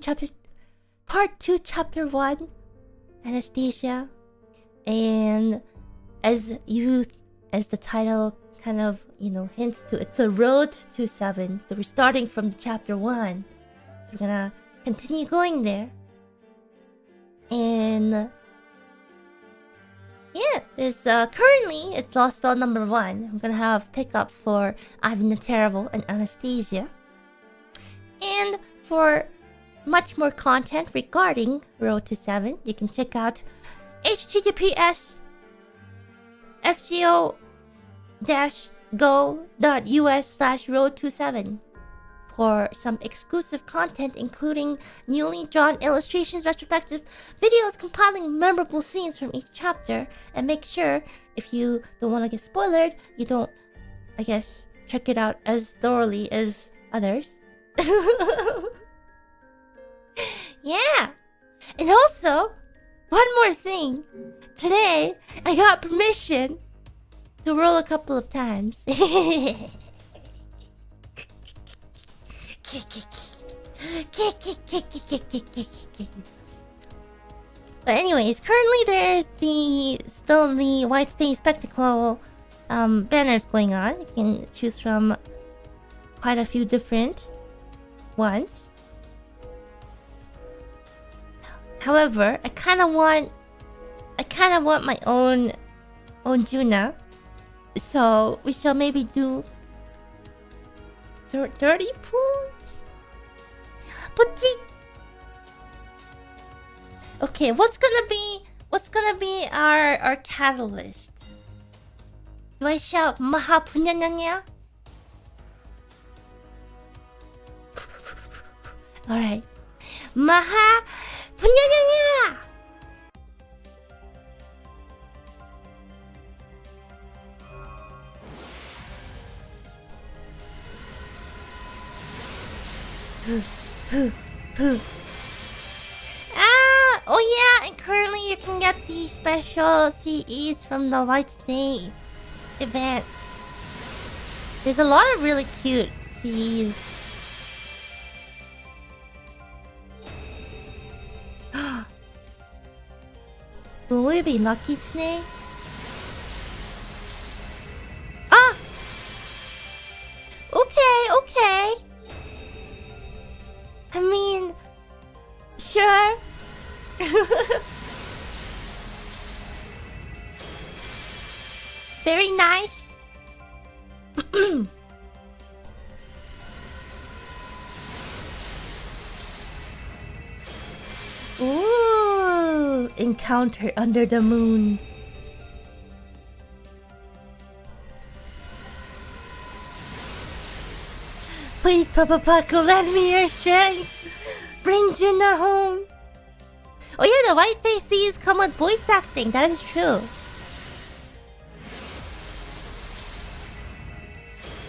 chapter 1 Anastasia. And as the title kind of, hints to, it's a road to 7. So we're starting from chapter 1. So we're gonna continue going there. And yeah, there's currently it's Lost Spell number 1. I'm gonna have pickup for Ivan the Terrible and Anastasia. And for much more content regarding Road to 7, you can check out https fgo-go.us/road27 for some exclusive content, including newly drawn illustrations, retrospective videos compiling memorable scenes from each chapter. And make sure, if you don't want to get spoiled, you don't, check it out as thoroughly as others. Yeah! And also, one more thing. Today, I got permission to roll a couple of times. But anyways, currently there's still the White Stain Spectacle banners going on. You can choose from quite a few different ones. However, I kind of want my own Juna. So we shall maybe do 30 pools. But okay, what's gonna be our catalyst? Do I shout Maha Punyanyanya? Alright. Maha Punyanyanya! Oh yeah, and currently you can get the special CEs from the White Stain event. There's a lot of really cute CEs. Will we be lucky today? Ah! Okay. I mean, sure. Very nice. Ooh, encounter under the moon. Please, Papa Paco, lend me your strength. Bring Juna home. Oh yeah, the white face Cs come with voice acting. That is true.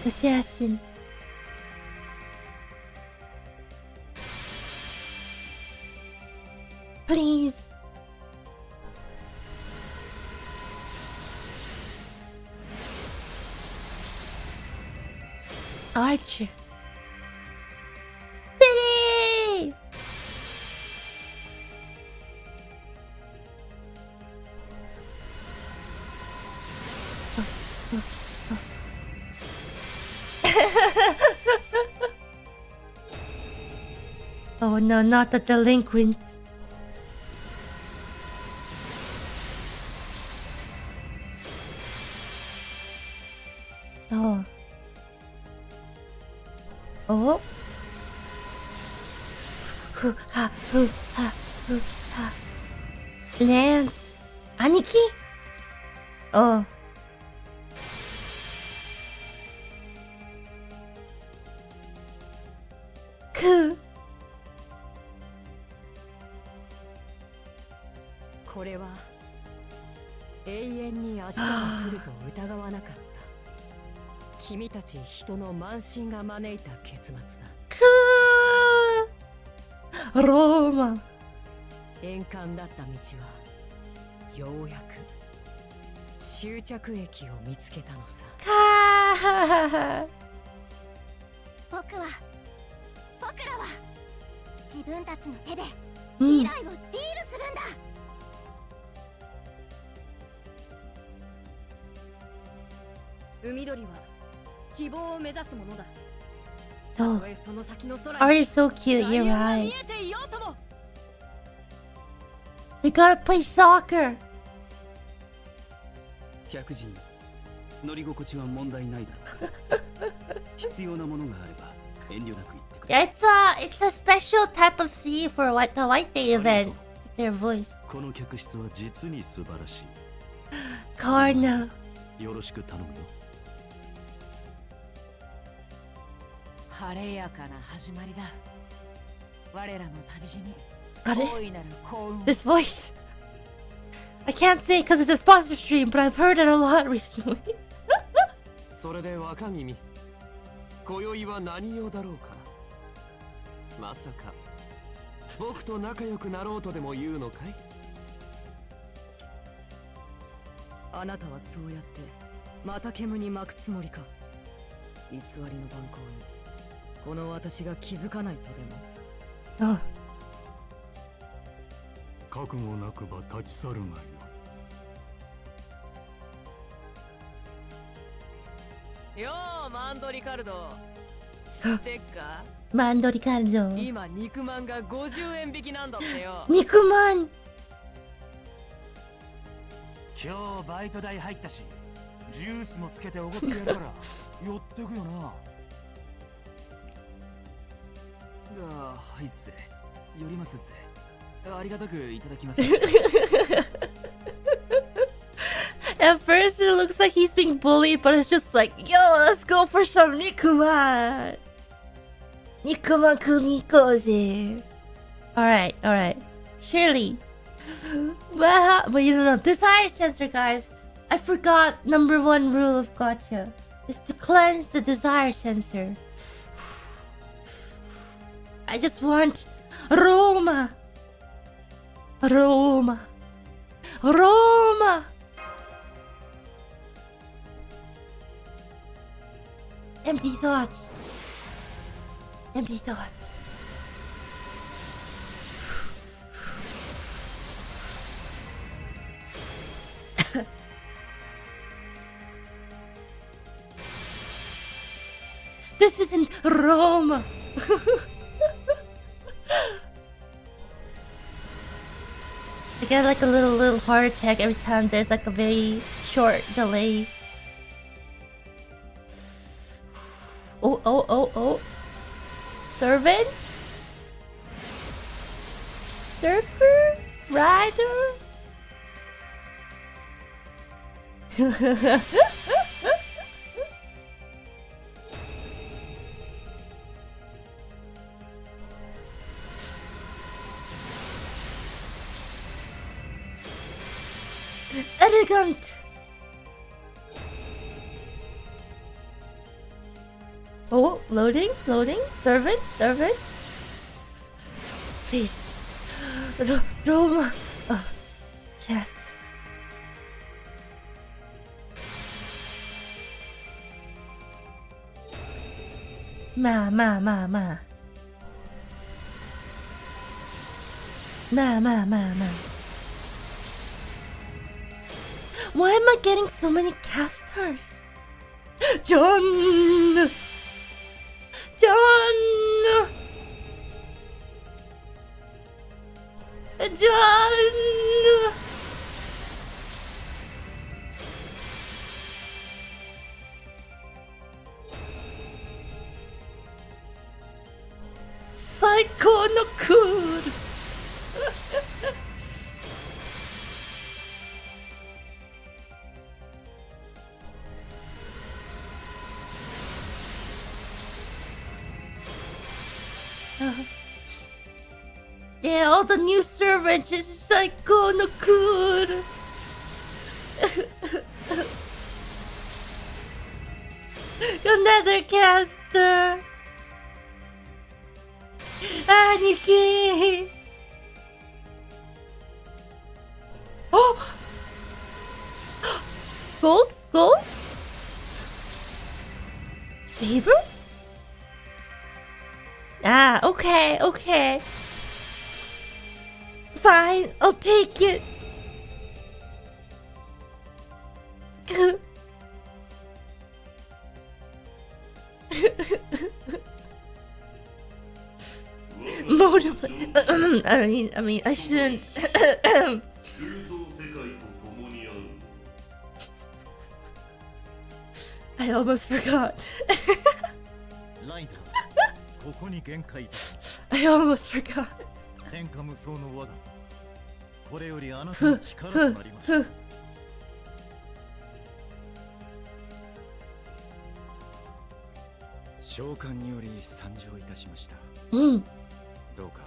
Assassin. Please. Archer. Pity! Oh no, not the delinquent. Oh. Oh. Ha, ha, ha. Lance. Aniki? Oh. Ku. これは永遠に明日が来ると疑わなかった君たち人の慢心が招いた結末だくーローマ円環だった道はようやく終着駅を見つけたのさかー僕らは自分たちの手でうん未来をディールするんだ、海鳥は希望を目指すものだ Oh, たとえその先の空 Art に is so cute, ダ you're イヤが right. 見えていようとも We gotta play soccer. 客人乗り心地は問題ないだろう必要なものがあれば遠慮なく言ってくれ Yeah, it's a special type of sea for the White Day event. Their voice. この客室は実に素晴らし Karna. いよろしく頼むよ晴れやかな始まりだ我らの旅路に Are 大いなる幸運を This voice. I can't say because it's a sponsor stream, but I've heard it a lot recently. それで若君今宵は何用だろうかまさか僕と仲良くなろうとでも言うのかいあなたはそうやってまた煙に巻くつもりか偽りの蛮行にこの私が気づかないとでも Oh. 覚悟なくば立ち去るがよようマンドリカルド知ってっか Mando Ricardo. 今肉まんが50円引きなんだってよ Nikuman. 今日バイト代入ったしジュースもつけておごってやるから寄ってくよなはいっす寄りますっすありがたくいただきます At first it looks like he's being bullied, but it's just like, yo, let's go for some Nikuman. Nikuman kunikoze. Alright. Surely. But you don't know, desire sensor, guys. I forgot number 1 rule of Gacha is to cleanse the desire sensor. I just want Roma. Empty thoughts. This isn't Roma. I get like a little heart attack every time there's like a very short delay. Oh. Servant? Surfer? Rider? Elegant! Oh, loading, loading. Servant, servant. Please. Roma. Oh, cast. Ma. Why am I getting so many casters? John! John! John! Psycho no cool! Yeah, all the new servants is psycho no cool. Another caster. Aniki. Oh, gold, gold. Saber. Ah, okay, okay. Fine, I'll take it. Motivate. I mean, I shouldn't. I almost forgot. I almost forgot. 天下無双の我がこれよりあなたの力となりました。召喚により参上いたしました。どうか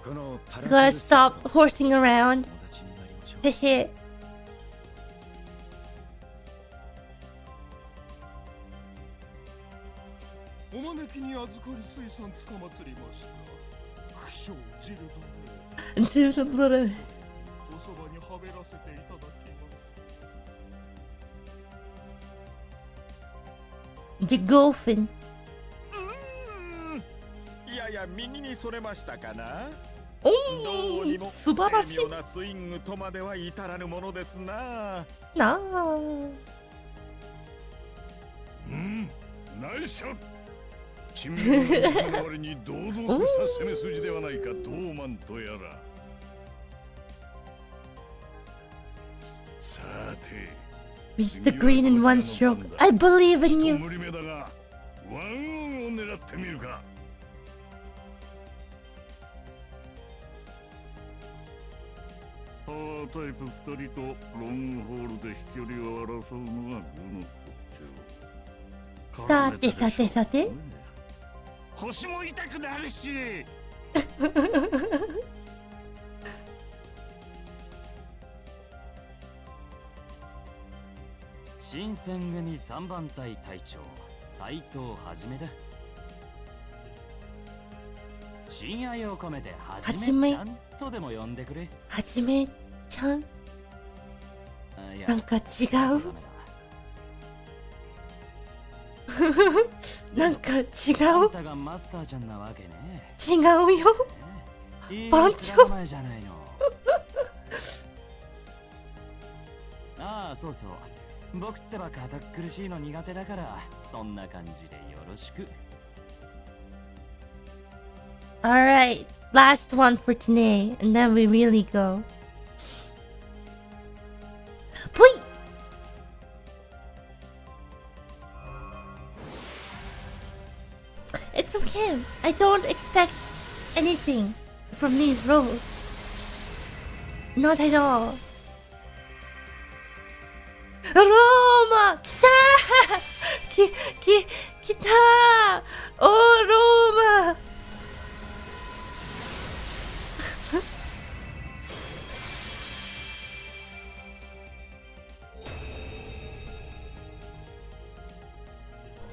このパラ Gotta stop horsing around. 友達になりましょう。へへ。お招きに預かり水産つかまつりました。不祥ジルドレ。ジルドレ。おそばにはべらせていただきます。The Golfin. やや右にそれましたかな。おどうにも素晴らしい精妙なスイングとまでは至らぬものですな。なあ。ナイスショット。珍味の代わりに堂々とした攻め筋ではないか、ドーマンとやら。さて Reach the green in one stroke. I believe in you. 無理目だがワンオンを狙ってみるか。パワータイプ2人とロングホールで飛距離を争うのが愚の骨頂。さてさてさて。腰も痛くなるし。新選組3番隊隊長斉藤はじめだ。親愛を込めてはじめちゃんとでも呼んでくれ。はじめちゃん。なんか違う。なんか違う。あんたがマスターちゃんなわけね。違うよ。番長。前じゃないの。ああ、そうそう。僕ってば堅苦しいの苦手だからそんな感じでよろしく。Alright, last one for today, and then we really go. Pui! It's okay. I don't expect anything from these rolls. Not at all. Roma! Kita! Kita! Oh, Roma!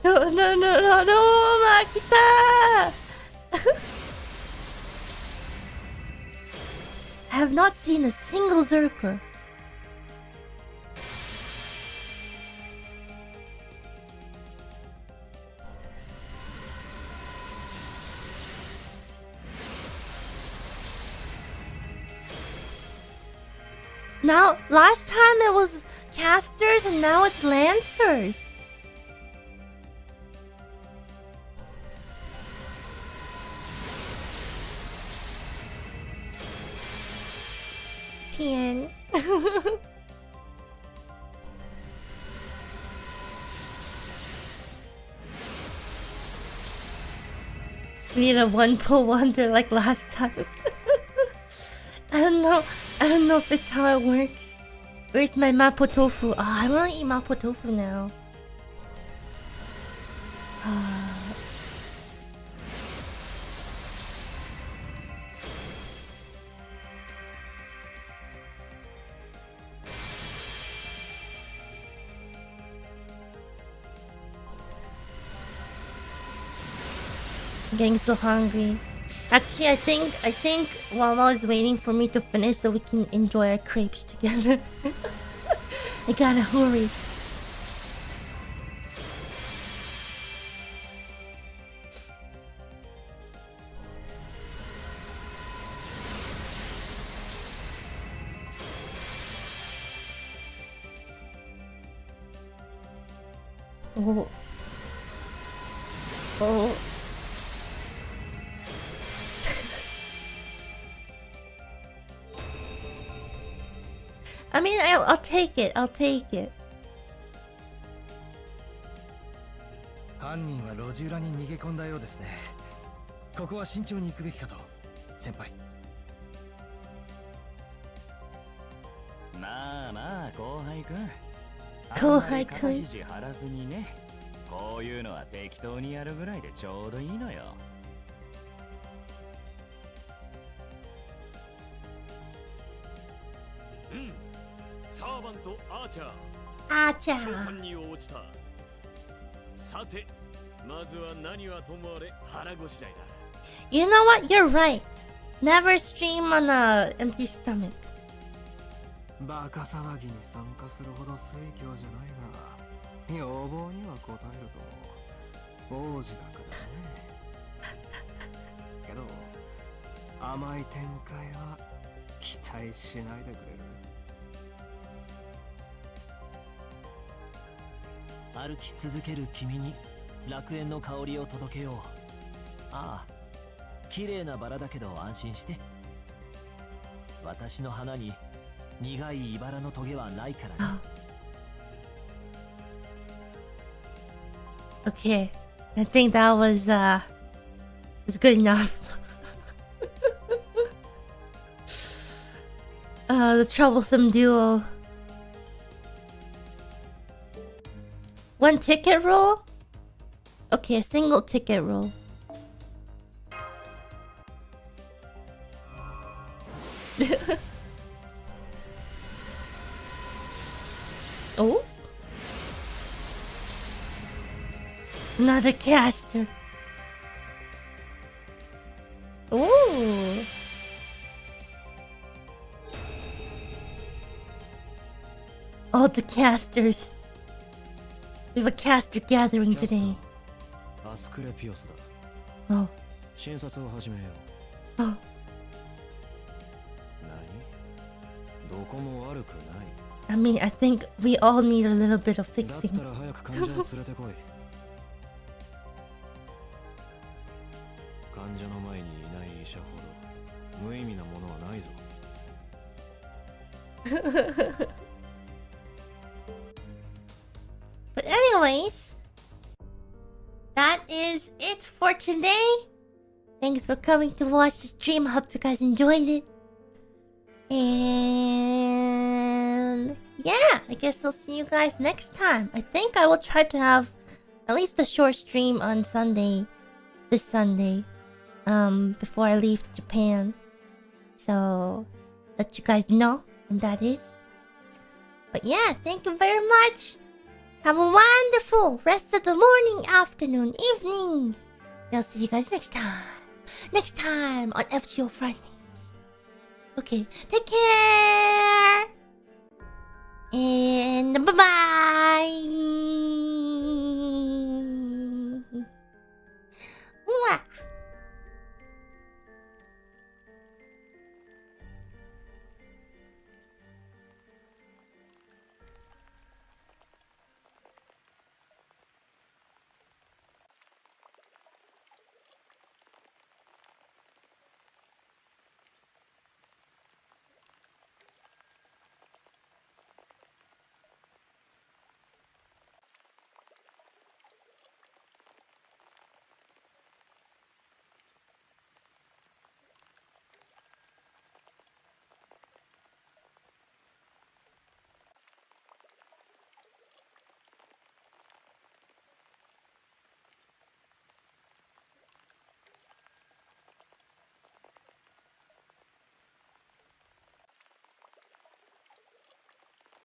No, no, no, no, no, Makita! I have not seen a single Zerker. Now, last time it was casters and now it's lancers. Tien. We need a one pull wonder like last time. I don't know if it's how it works. Where's my mapo tofu? Oh, I wanna eat mapo tofu now. I'm getting so hungry. Actually, I think Mama is waiting for me to finish so we can enjoy our crepes together. I gotta hurry. Oh. Oh. I mean, I'll take it. I'll take it. 犯人は路地裏に逃げ込んだようですね。ここは慎重に行くべきかと、先輩。まあまあ、後輩くん。後輩くん。あんまり肩肘張らずにね。こういうのは適当にやるぐらいでちょうどいいのよ。うん。サーバントアーチャー。アーチャー。召喚に応じた。さて、まずは何はともあれ腹ごしらえだ。You know what? You're right. Never stream on a empty stomach. バカ騒ぎに参加するほど水狂じゃないが、要望には応えると王子だからね。けど、甘い展開は期待しないでくれる。歩き続ける君に楽園の香りを届けよう。ああ、綺麗なバラだけど安心して。私の花に苦い茨のトゲはないからね。Okay, I think that was good enough. The troublesome duo. One ticket roll? Okay, a single ticket roll. Oh? Another caster. Ooh. All the casters. We have a caster gathering today. アスクレピオスだ。Oh. 診察を始めよう。Oh. 何？どこも悪くない。I mean, I think we all need a little bit of fixing. だったら早く患者を連れてこい。患者の前にいない医者ほど無意味なものはないぞ。But anyways, that is it for today. Thanks for coming to watch the stream. I hope you guys enjoyed it. And yeah, I guess I'll see you guys next time. I think I will try to have at least a short stream on Sunday, this Sunday, before I leave to Japan. So let you guys know when that is. But yeah, thank you very much. Have a wonderful rest of the morning, afternoon, evening. I'll see you guys next time. Next time on FGO Fridays. Okay, take care. And bye-bye.